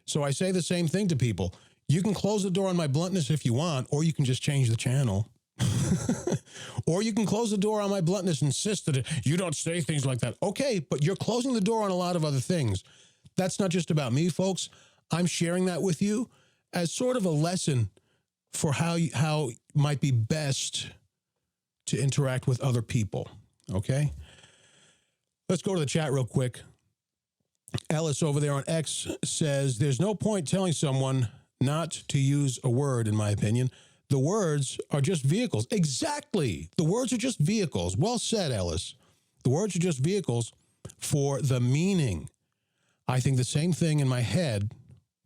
So I say the same thing to people. You can close the door on my bluntness if you want, or you can just change the channel. Or you can close the door on my bluntness and insist that you don't say things like that. Okay, but you're closing the door on a lot of other things. That's not just about me, folks. I'm sharing that with you as sort of a lesson for how might be best to interact with other people, okay? Let's go to the chat real quick. Ellis over there on X says, there's no point telling someone not to use a word, in my opinion. The words are just vehicles. Exactly. The words are just vehicles. Well said, Ellis. The words are just vehicles for the meaning. I think the same thing in my head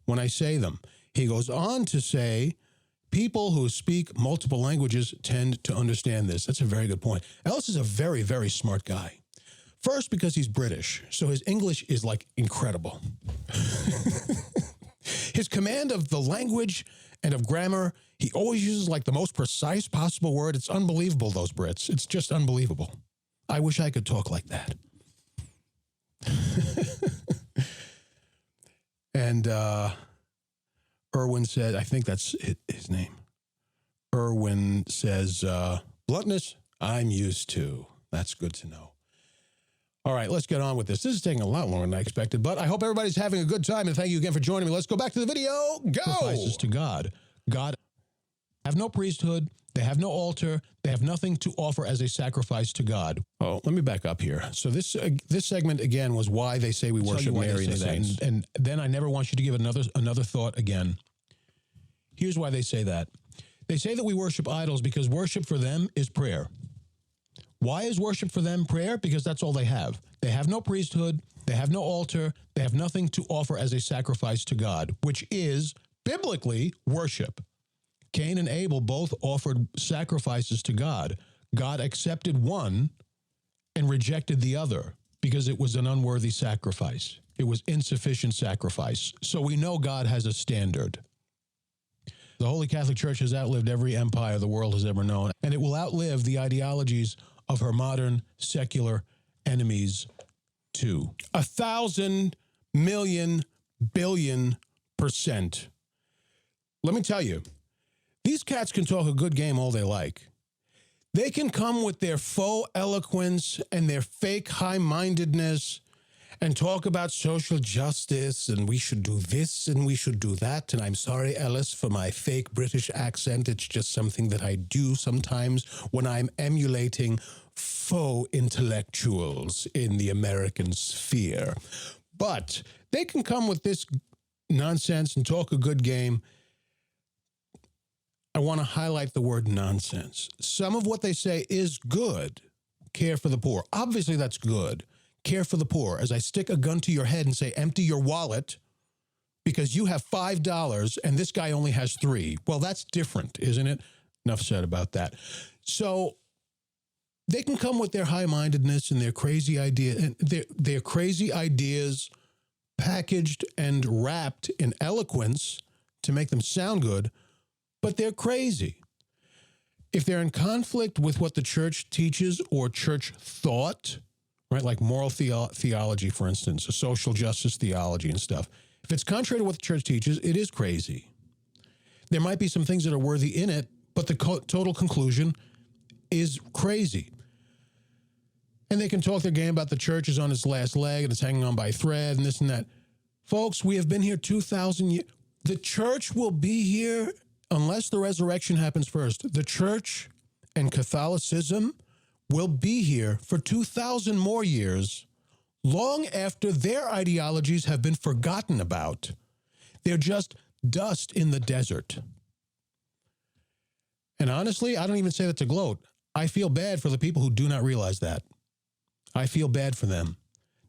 when I say them. He goes on to say, people who speak multiple languages tend to understand this. That's a very good point. Ellis is a very, very smart guy. First, because he's British, so his English is like incredible. His command of the language and of grammar, he always uses like the most precise possible word. It's unbelievable, those Brits. It's just unbelievable. I wish I could talk like that. And Irwin said, I think that's his name. Irwin says, bluntness, I'm used to. That's good to know. All right, let's get on with this. This is taking a lot longer than I expected, but I hope everybody's having a good time, and thank you again for joining me. Let's go back to the video. Go! Sacrifices to God. God have no priesthood. They have no altar. They have nothing to offer as a sacrifice to God. Oh, let me back up here. So this segment, again, was why they say we worship Mary and the saints. And then I never want you to give another thought again. Here's why they say that. They say that we worship idols because worship for them is prayer. Why is worship for them prayer? Because that's all they have. They have no priesthood. They have no altar. They have nothing to offer as a sacrifice to God, which is, biblically, worship. Cain and Abel both offered sacrifices to God. God accepted one and rejected the other because it was an unworthy sacrifice. It was insufficient sacrifice. So we know God has a standard. The Holy Catholic Church has outlived every empire the world has ever known, and it will outlive the ideologies of her modern secular enemies too. 1,000 million billion %. Let me tell you, these cats can talk a good game all they like. They can come with their faux eloquence and their fake high-mindedness and talk about social justice and we should do this and we should do that. And I'm sorry, Ellis, for my fake British accent. It's just something that I do sometimes when I'm emulating faux intellectuals in the American sphere. But they can come with this nonsense and talk a good game. I want to highlight the word nonsense. Some of what they say is good. Care for the poor. Obviously, that's good. Care for the poor. As I stick a gun to your head and say, empty your wallet because you have $5 and this guy only has $3. Well, that's different, isn't it? Enough said about that. So they can come with their high-mindedness and their crazy idea, and their crazy ideas packaged and wrapped in eloquence to make them sound good, but they're crazy. If they're in conflict with what the church teaches or church thought, right, like moral theology, for instance, or social justice theology and stuff, if it's contrary to what the church teaches, it is crazy. There might be some things that are worthy in it, but the total conclusion is crazy. And they can talk their game about the church is on its last leg and it's hanging on by a thread and this and that. Folks, we have been here 2,000 years. The church will be here unless the resurrection happens first. The church and Catholicism will be here for 2,000 more years, long after their ideologies have been forgotten about. They're just dust in the desert. And honestly, I don't even say that to gloat. I feel bad for the people who do not realize that. I feel bad for them,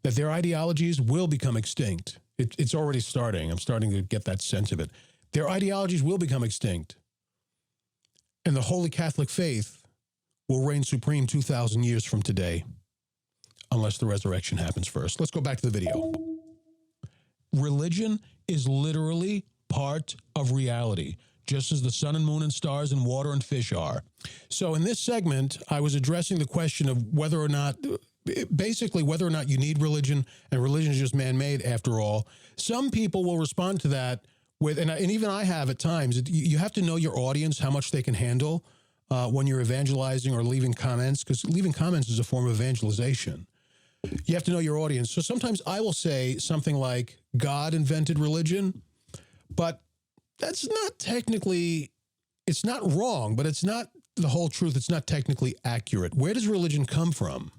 that their ideologies will become extinct. It's already starting. I'm starting to get that sense of it. Their ideologies will become extinct. And the Holy Catholic faith will reign supreme 2,000 years from today, unless the resurrection happens first. Let's go back to the video. Religion is literally part of reality, just as the sun and moon and stars and water and fish are. So in this segment, I was addressing the question of whether or not, basically whether or not you need religion, and religion is just man-made after all. Some people will respond to that with, and even I have at times, you have to know your audience, how much they can handle when you're evangelizing or leaving comments, because leaving comments is a form of evangelization. You have to know your audience. So sometimes I will say something like, God invented religion, but that's not technically, it's not wrong, but it's not the whole truth. It's not technically accurate. Where does religion come from?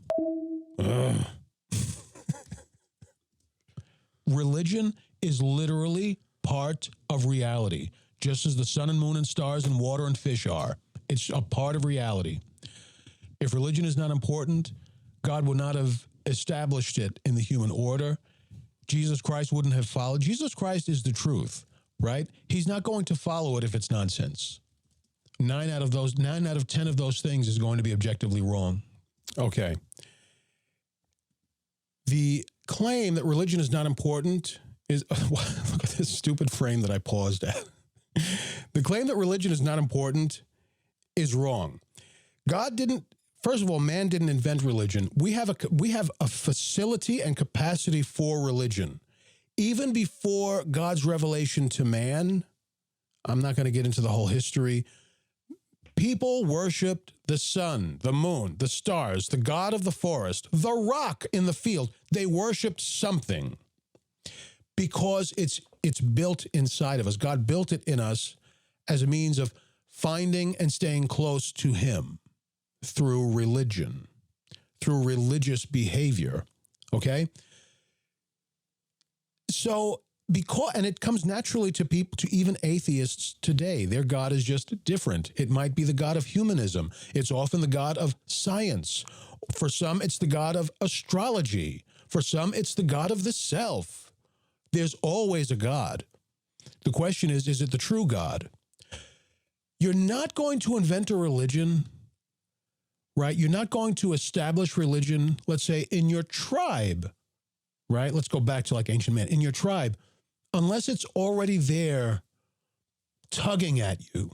Religion is literally part of reality, just as the sun and moon and stars and water and fish are. It's a part of reality. If religion is not important, God would not have established it in the human order. Jesus Christ wouldn't have followed. Jesus Christ is the truth, right? He's not going to follow it if it's nonsense. 9 out of 10 of those things is going to be objectively wrong. Okay. The claim that religion is not important is, look at this stupid frame that I paused at. The claim that religion is not important is wrong. God didn't, first of all, man didn't invent religion. We have a facility and capacity for religion. Even before God's revelation to man, I'm not going to get into the whole history, people worshiped the sun, the moon, the stars, the god of the forest, the rock in the field. They worshiped something because it's built inside of us. God built it in us as a means of finding and staying close to him through religion, through religious behavior, okay? So, and it comes naturally to people, to even atheists today. Their God is just different. It might be the God of humanism. It's often the God of science. For some, it's the God of astrology. For some, it's the God of the self. There's always a God. The question is it the true God? You're not going to invent a religion, right? You're not going to establish religion, let's say, in your tribe, right? Let's go back to like ancient man. In your tribe, unless it's already there tugging at you.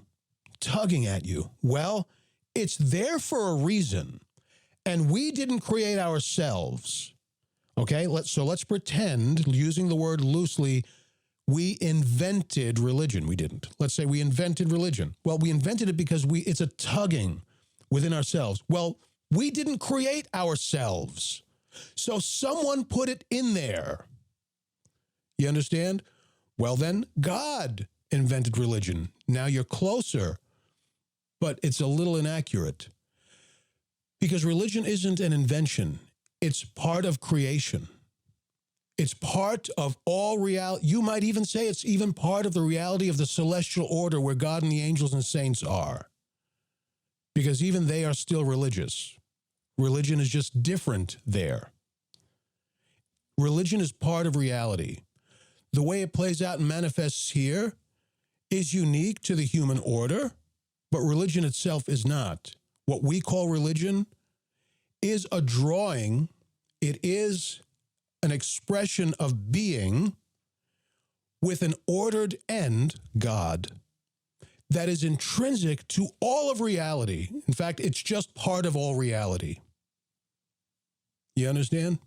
Well, it's there for a reason, and we didn't create ourselves, okay? Let's pretend, using the word loosely, we invented religion. We didn't. Let's say we invented religion. Well, we invented it because it's a tugging within ourselves. Well, we didn't create ourselves, so someone put it in there. You understand? Well, then God invented religion. Now you're closer, but it's a little inaccurate because religion isn't an invention. It's part of creation. It's part of all reality. You might even say it's even part of the reality of the celestial order where God and the angels and saints are. Because even they are still religious. Religion is just different there. Religion is part of reality. The way it plays out and manifests here is unique to the human order, but religion itself is not. What we call religion is a drawing. It is an expression of being with an ordered end, God, that is intrinsic to all of reality. In fact, it's just part of all reality. You understand?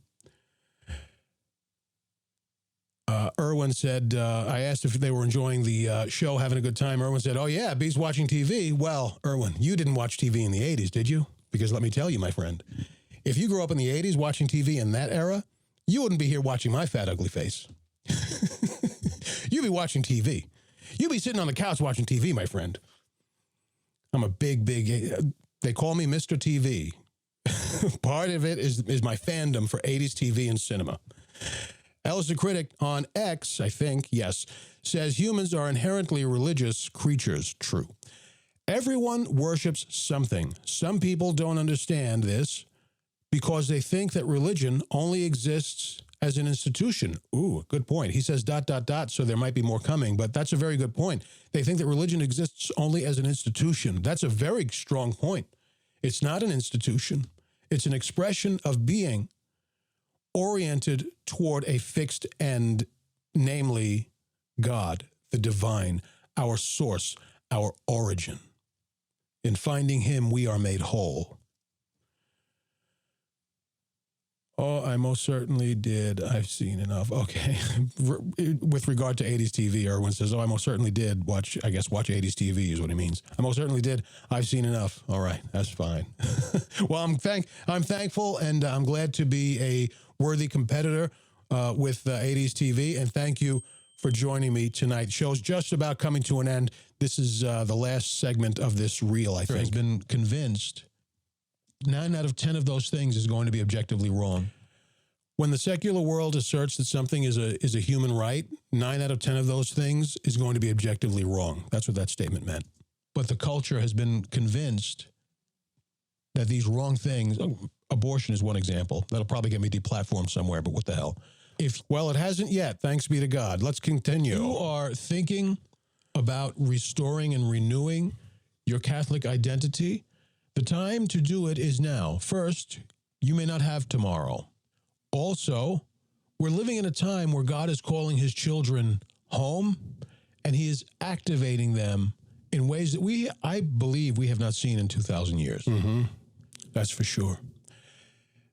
Erwin said, I asked if they were enjoying the show, having a good time. Erwin said, oh, yeah, B's watching TV. Well, Erwin, you didn't watch TV in the 80s, did you? Because let me tell you, my friend, if you grew up in the 80s watching TV in that era, you wouldn't be here watching my fat, ugly face. You'd be watching TV. You'd be sitting on the couch watching TV, my friend. I'm a big, they call me Mr. TV. Part of it is my fandom for 80s TV and cinema. Ellis the Critic on X, I think, yes, says humans are inherently religious creatures. True. Everyone worships something. Some people don't understand this because they think that religion only exists as an institution. Ooh, good point. He says ... so there might be more coming, but that's a very good point. They think that religion exists only as an institution. That's a very strong point. It's not an institution. It's an expression of being oriented toward a fixed end, namely God, the divine, our source, our origin. In finding him, we are made whole. Oh, I most certainly did. I've seen enough. Okay. With regard to 80s TV, Erwin says, oh, I most certainly did watch 80s TV is what he means. I most certainly did. I've seen enough. All right. That's fine. Well, I'm thankful and I'm glad to be a worthy competitor with 80s TV. And thank you for joining me tonight. Show's just about coming to an end. This is the last segment of this reel, I think. Has been convinced 9 out of 10 of those things is going to be objectively wrong. When the secular world asserts that something is a human right, 9 out of 10 of those things is going to be objectively wrong. That's what that statement meant. But the culture has been convinced that these wrong things, abortion is one example. That'll probably get me deplatformed somewhere, but what the hell? Well, it hasn't yet, thanks be to God. Let's continue. You are thinking about restoring and renewing your Catholic identity. The time to do it is now. First, you may not have tomorrow. Also, we're living in a time where God is calling his children home, and he is activating them in ways that I believe we have not seen in 2,000 years. Mm-hmm. That's for sure.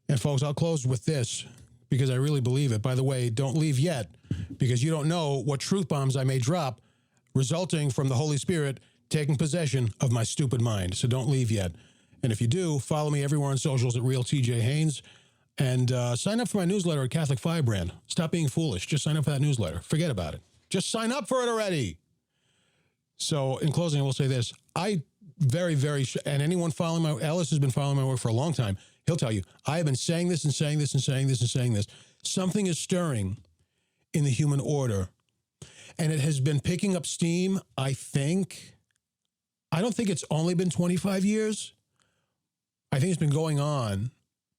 And folks, I'll close with this because I really believe it. By the way, don't leave yet because you don't know what truth bombs I may drop resulting from the Holy Spirit taking possession of my stupid mind. So don't leave yet. And if you do, follow me everywhere on socials at Real TJ Haynes and sign up for my newsletter at Catholic Firebrand. Stop being foolish. Just sign up for that newsletter. Forget about it. Just sign up for it already. So in closing, I will say this. I very, very, and anyone following Ellis has been following my work for a long time. He'll tell you, I have been saying this and saying this and saying this and saying this. Something is stirring in the human order, and it has been picking up steam, I think. I don't think it's only been 25 years. I think it's been going on,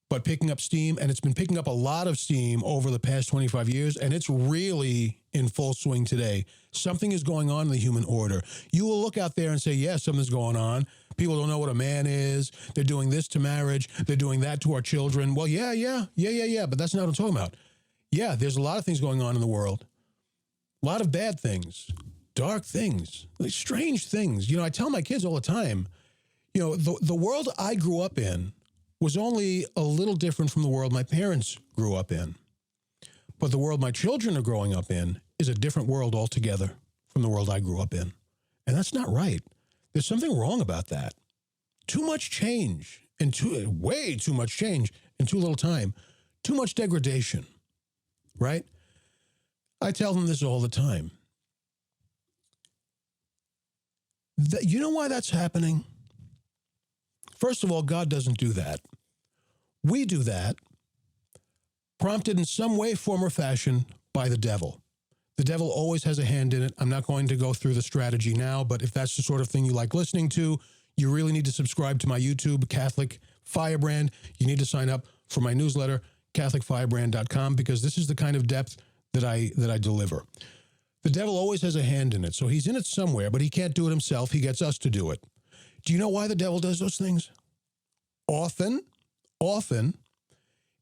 but picking up steam, and it's been picking up a lot of steam over the past 25 years, and it's really in full swing today. Something is going on in the human order. You will look out there and say, yes, something's going on. People don't know what a man is. They're doing this to marriage. They're doing that to our children. Well, yeah, but that's not what I'm talking about. Yeah, there's a lot of things going on in the world. A lot of bad things, dark things, like strange things. You know, I tell my kids all the time, you know, the world I grew up in was only a little different from the world my parents grew up in. But the world my children are growing up in is a different world altogether from the world I grew up in. And that's not right. There's something wrong about that. Too much change and way too much change in too little time. Too much degradation, right? I tell them this all the time. You know why that's happening? First of all, God doesn't do that. We do that. prompted in some way, form, or fashion by the devil. The devil always has a hand in it. I'm not going to go through the strategy now, but if that's the sort of thing you like listening to, you really need to subscribe to my YouTube, Catholic Firebrand. You need to sign up for my newsletter, CatholicFirebrand.com, because this is the kind of depth that I deliver. The devil always has a hand in it, so he's in it somewhere, but he can't do it himself. He gets us to do it. Do you know why the devil does those things? Often,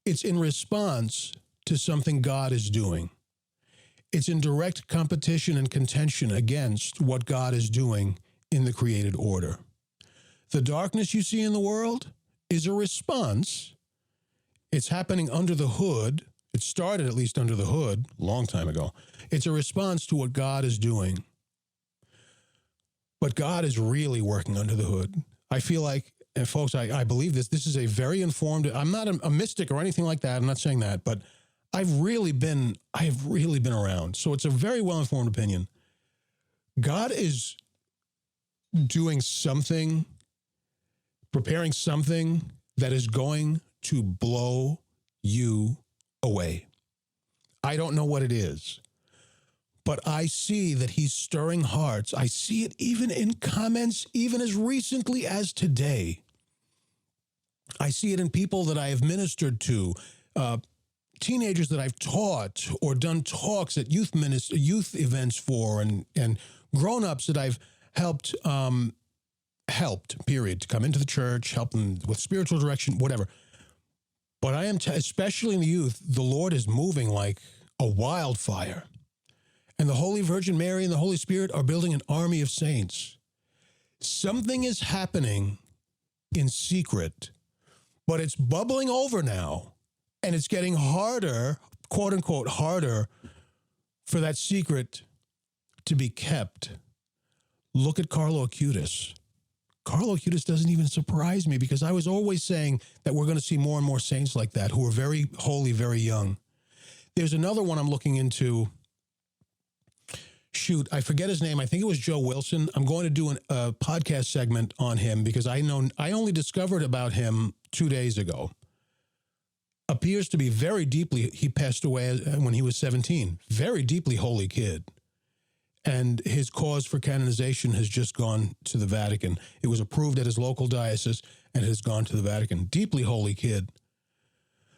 it's in response to something God is doing. It's in direct competition and contention against what God is doing in the created order. The darkness you see in the world is a response. It's happening under the hood. It started at least under the hood a long time ago. It's a response to what God is doing. But God is really working under the hood. I feel like, and folks, I believe this. This is a very informed, I'm not a mystic or anything like that. I'm not saying that, but I have really been around. So it's a very well-informed opinion. God is doing something, preparing something that is going to blow you away. I don't know what it is, but I see that he's stirring hearts. I see it even in comments, even as recently as today. I see it in people that I have ministered to, teenagers that I've taught or done talks at youth events for, and grown-ups that I've helped, period, to come into the church, help them with spiritual direction, whatever. But I am, especially in the youth, the Lord is moving like a wildfire. And the Holy Virgin Mary and the Holy Spirit are building an army of saints. Something is happening in secret, but it's bubbling over now. And it's getting harder, quote unquote, harder for that secret to be kept. Look at Carlo Acutis. Carlo Acutis doesn't even surprise me, because I was always saying that we're going to see more and more saints like that who are very holy, very young. There's another one I'm looking into. Shoot, I forget his name. I think it was Joe Wilson. I'm going to do a podcast segment on him because I only discovered about him 2 days ago. Appears to be very deeply, he passed away when he was 17, very deeply holy kid. And his cause for canonization has just gone to the Vatican. It was approved at his local diocese and has gone to the Vatican. Deeply holy kid.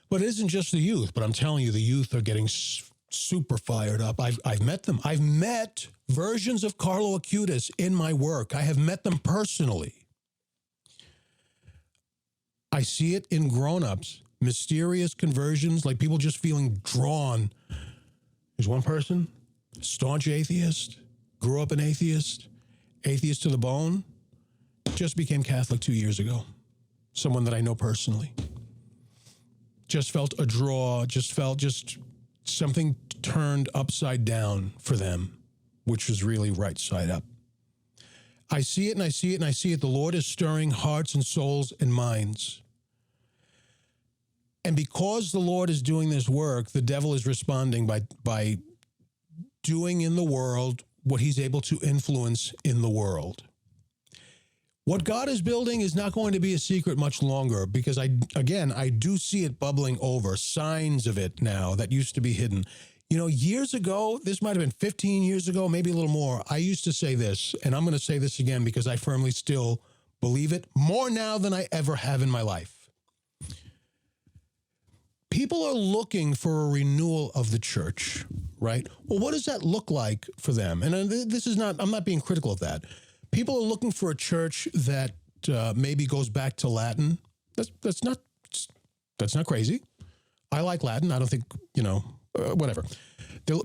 But it isn't just the youth, but I'm telling you, the youth are getting super fired up. I've met them. I've met versions of Carlo Acutis in my work. I have met them personally. I see it in grown-ups. Mysterious conversions, like people just feeling drawn. There's one person, staunch atheist, grew up an atheist to the bone, just became Catholic 2 years ago. Someone that I know personally. Just felt a draw, just something turned upside down for them, which was really right side up. I see it and I see it and I see it. The Lord is stirring hearts and souls and minds. And because the Lord is doing this work, the devil is responding by doing in the world what he's able to influence in the world. What God is building is not going to be a secret much longer, because I do see it bubbling over, signs of it now that used to be hidden. You know, years ago, this might have been 15 years ago, maybe a little more, I used to say this, and I'm going to say this again because I firmly still believe it, more now than I ever have in my life. People are looking for a renewal of the church, right? Well, what does that look like for them? And I'm not being critical of that. People are looking for a church that maybe goes back to Latin. That's not crazy. I like Latin. I don't think, whatever.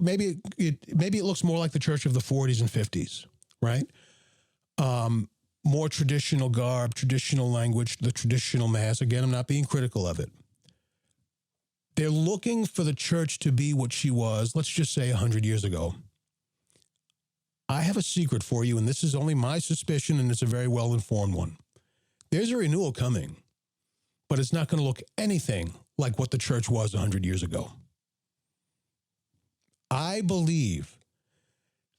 Maybe it looks more like the church of the 40s and 50s, right? More traditional garb, traditional language, the traditional mass. Again, I'm not being critical of it. They're looking for the church to be what she was, let's just say 100 years ago. I have a secret for you, and this is only my suspicion, and it's a very well-informed one. There's a renewal coming, but it's not going to look anything like what the church was 100 years ago. I believe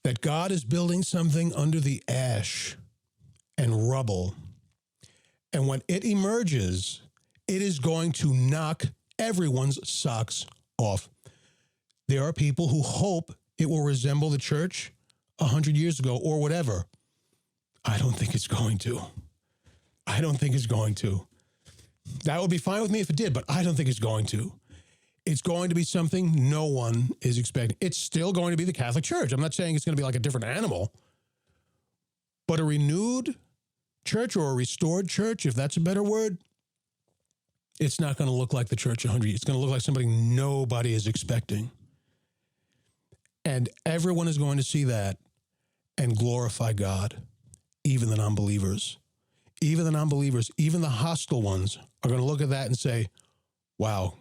that God is building something under the ash and rubble, and when it emerges, it is going to knock everyone's socks off. There are people who hope it will resemble the church 100 years ago or whatever. I don't think it's going to. I don't think it's going to. That would be fine with me if it did, but I don't think it's going to. It's going to be something no one is expecting. It's still going to be the Catholic Church. I'm not saying it's going to be like a different animal, but a renewed church or a restored church, if that's a better word, it's not going to look like the church 100 years. It's going to look like somebody nobody is expecting. And everyone is going to see that and glorify God, even the non-believers. Even the non-believers, even the hostile ones are going to look at that and say, wow,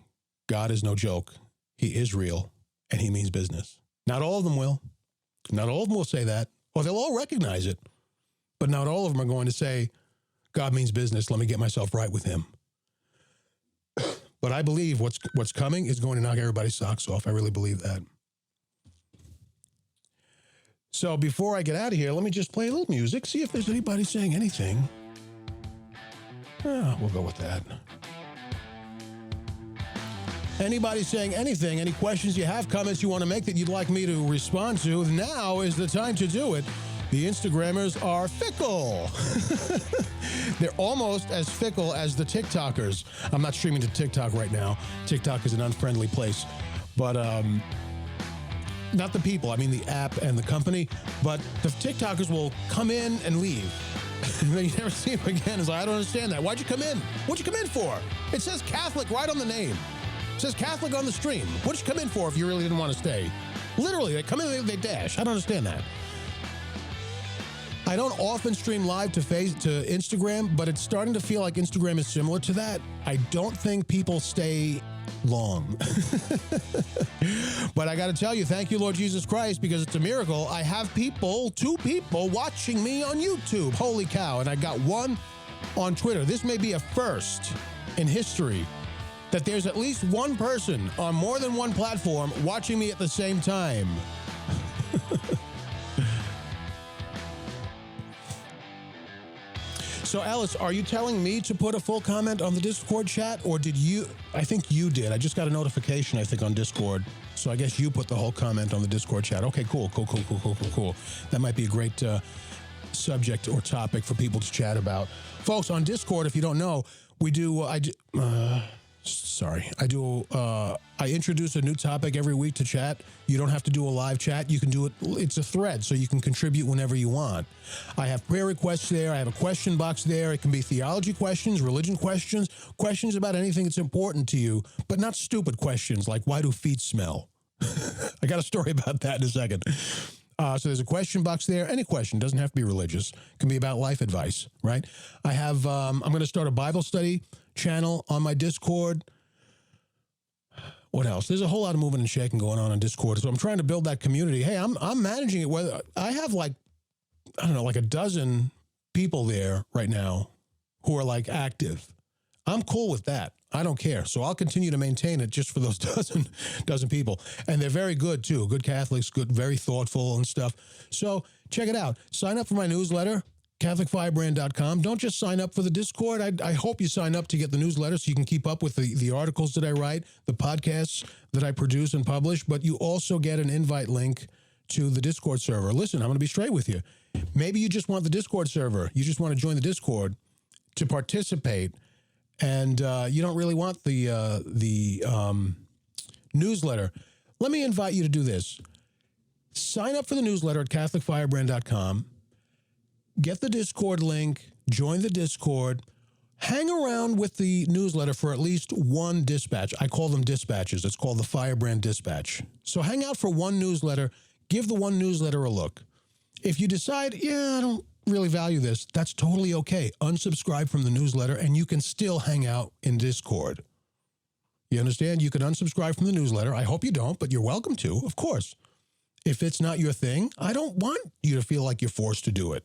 God is no joke. He is real, and he means business. Not all of them will. Not all of them will say that, or they'll all recognize it. But not all of them are going to say, God means business. Let me get myself right with him. But I believe what's coming is going to knock everybody's socks off. I really believe that. So before I get out of here, let me just play a little music, see if there's anybody saying anything. We'll go with that. Anybody saying anything, any questions you have, comments you want to make that you'd like me to respond to, now is the time to do it. The Instagrammers are fickle. They're almost as fickle as the TikTokers. I'm not streaming to TikTok right now. TikTok is an unfriendly place. But not the people, I mean the app and the company. But the TikTokers will come in and leave. And then you never see them again. It's like, I don't understand that. Why'd you come in? What'd you come in for? It says Catholic right on the name. It says Catholic on the stream. What'd you come in for if you really didn't want to stay? Literally, they come in, they dash. I don't understand that. I don't often stream live to Instagram, but it's starting to feel like Instagram is similar to that. I don't think people stay long. But I got to tell you, thank you, Lord Jesus Christ, because it's a miracle. I have two people watching me on YouTube. Holy cow. And I got one on Twitter. This may be a first in history that there's at least one person on more than one platform watching me at the same time. So, Alice, are you telling me to put a full comment on the Discord chat, or did you? I think you did. I just got a notification, I think, on Discord. So I guess you put the whole comment on the Discord chat. Okay, cool. That might be a great subject or topic for people to chat about. Folks, on Discord, if you don't know, we do, I introduce a new topic every week to chat. You don't have to do a live chat. You can do it. It's a thread, so you can contribute whenever you want. I have prayer requests there. I have a question box there. It can be theology questions, religion questions, questions about anything that's important to you, but not stupid questions like, why do feet smell? I got a story about that in a second. So there's a question box there. Any question, doesn't have to be religious. It can be about life advice, right? I have, I'm going to start a Bible study channel on my Discord. What else? There's a whole lot of moving and shaking going on Discord. So I'm trying to build that community. Hey, I'm managing it. Whether I have like a dozen people there right now who are like active. I'm cool with that. I don't care. So I'll continue to maintain it just for those dozen people. And they're very good too. Good Catholics, good, very thoughtful and stuff. So check it out. Sign up for my newsletter, CatholicFirebrand.com. Don't just sign up for the Discord. I hope you sign up to get the newsletter so you can keep up with the articles that I write, the podcasts that I produce and publish, but you also get an invite link to the Discord server. Listen, I'm going to be straight with you. Maybe you just want the Discord server. You just want to join the Discord to participate, and you don't really want the newsletter. Let me invite you to do this. Sign up for the newsletter at CatholicFirebrand.com. Get the Discord link, join the Discord, hang around with the newsletter for at least one dispatch. I call them dispatches. It's called the Firebrand Dispatch. So hang out for one newsletter, give the one newsletter a look. If you decide, I don't really value this, that's totally okay. Unsubscribe from the newsletter and you can still hang out in Discord. You understand? You can unsubscribe from the newsletter. I hope you don't, but you're welcome to, of course. If it's not your thing, I don't want you to feel like you're forced to do it.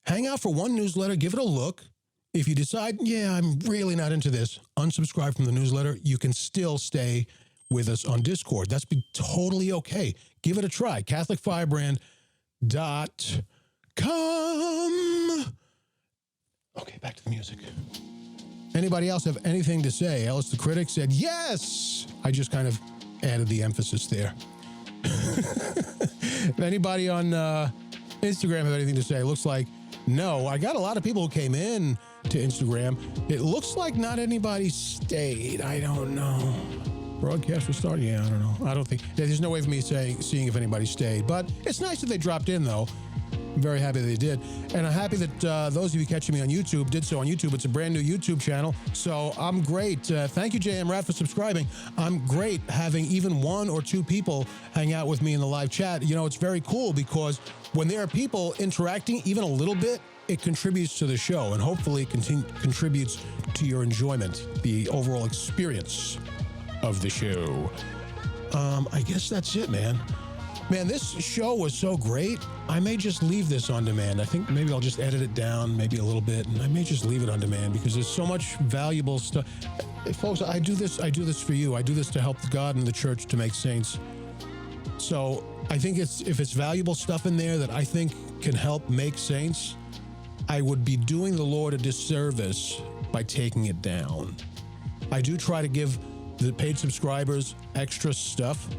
Hang out for one newsletter, give it a look. If you decide, I'm really not into this, unsubscribe from the newsletter, you can still stay with us on Discord. That's totally okay. Give it a try. CatholicFirebrand.com. Okay, back to the music. Anybody else have anything to say? Ellis the Critic said, yes! I just kind of added the emphasis there. If anybody on Instagram have anything to say, it looks like no. I got a lot of people who came in to Instagram. It looks like not anybody stayed. I don't know. Broadcast was starting? Yeah, I don't know. I don't think... There's no way for me seeing if anybody stayed. But it's nice that they dropped in, though. I'm very happy they did. And I'm happy that those of you catching me on YouTube did so on YouTube. It's a brand new YouTube channel. So I'm great. Thank you, JM Rat, for subscribing. I'm great having even one or two people hang out with me in the live chat. You know, it's very cool because when there are people interacting even a little bit, it contributes to the show and hopefully contributes to your enjoyment, the overall experience of the show. I guess that's it, man. Man, this show was so great. I may just leave this on demand. I think maybe I'll just edit it down maybe a little bit, and I may just leave it on demand because there's so much valuable stuff. Hey, folks, I do this for you. I do this to help God and the church to make saints. So I think if it's valuable stuff in there that I think can help make saints, I would be doing the Lord a disservice by taking it down. I do try to give the paid subscribers extra stuff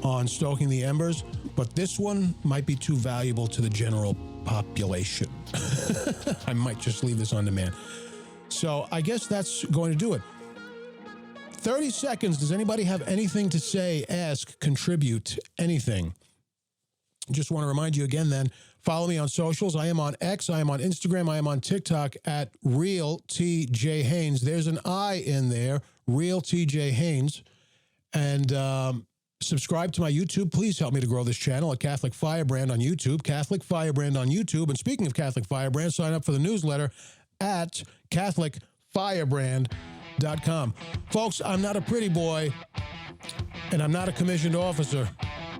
on Stoking the Embers, but this one might be too valuable to the general population. I might just leave this on demand. So I guess that's going to do it. 30 seconds. Does anybody have anything to say, ask, contribute, anything? Just want to remind you again then, follow me on socials. I am on X, I am on Instagram, I am on TikTok at Real TJ Haynes. There's an I in there, Real TJ Haynes. And subscribe to my YouTube. Please help me to grow this channel at Catholic Firebrand on YouTube, Catholic Firebrand on YouTube. And speaking of Catholic Firebrand, sign up for the newsletter at CatholicFirebrand.com. Folks, I'm not a pretty boy, and I'm not a commissioned officer.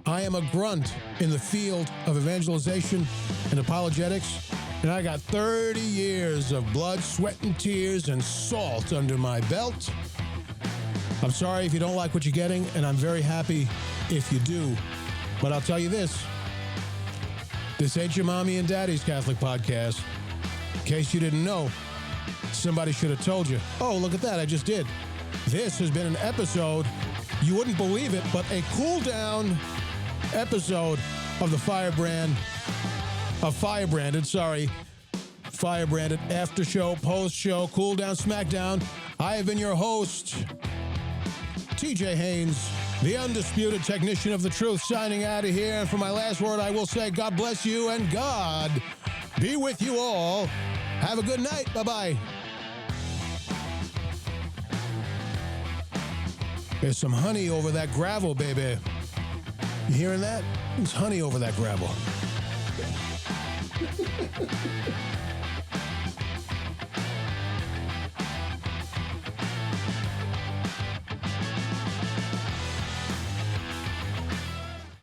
I am a grunt in the field of evangelization and apologetics, and I got 30 years of blood, sweat, and tears and salt under my belt. I'm sorry if you don't like what you're getting, and I'm very happy if you do. But I'll tell you this ain't your mommy and daddy's Catholic podcast. In case you didn't know, somebody should have told you. Oh, look at that, I just did. This has been an episode, you wouldn't believe it, but a cool-down episode of the Firebranded after show, post show, cool down, smackdown. I have been your host, TJ Haynes, the undisputed technician of the truth, signing out of here. And for my last word, I will say, God bless you and God be with you all. Have a good night. Bye-bye. There's some honey over that gravel, baby. You hearing that? There's honey over that gravel.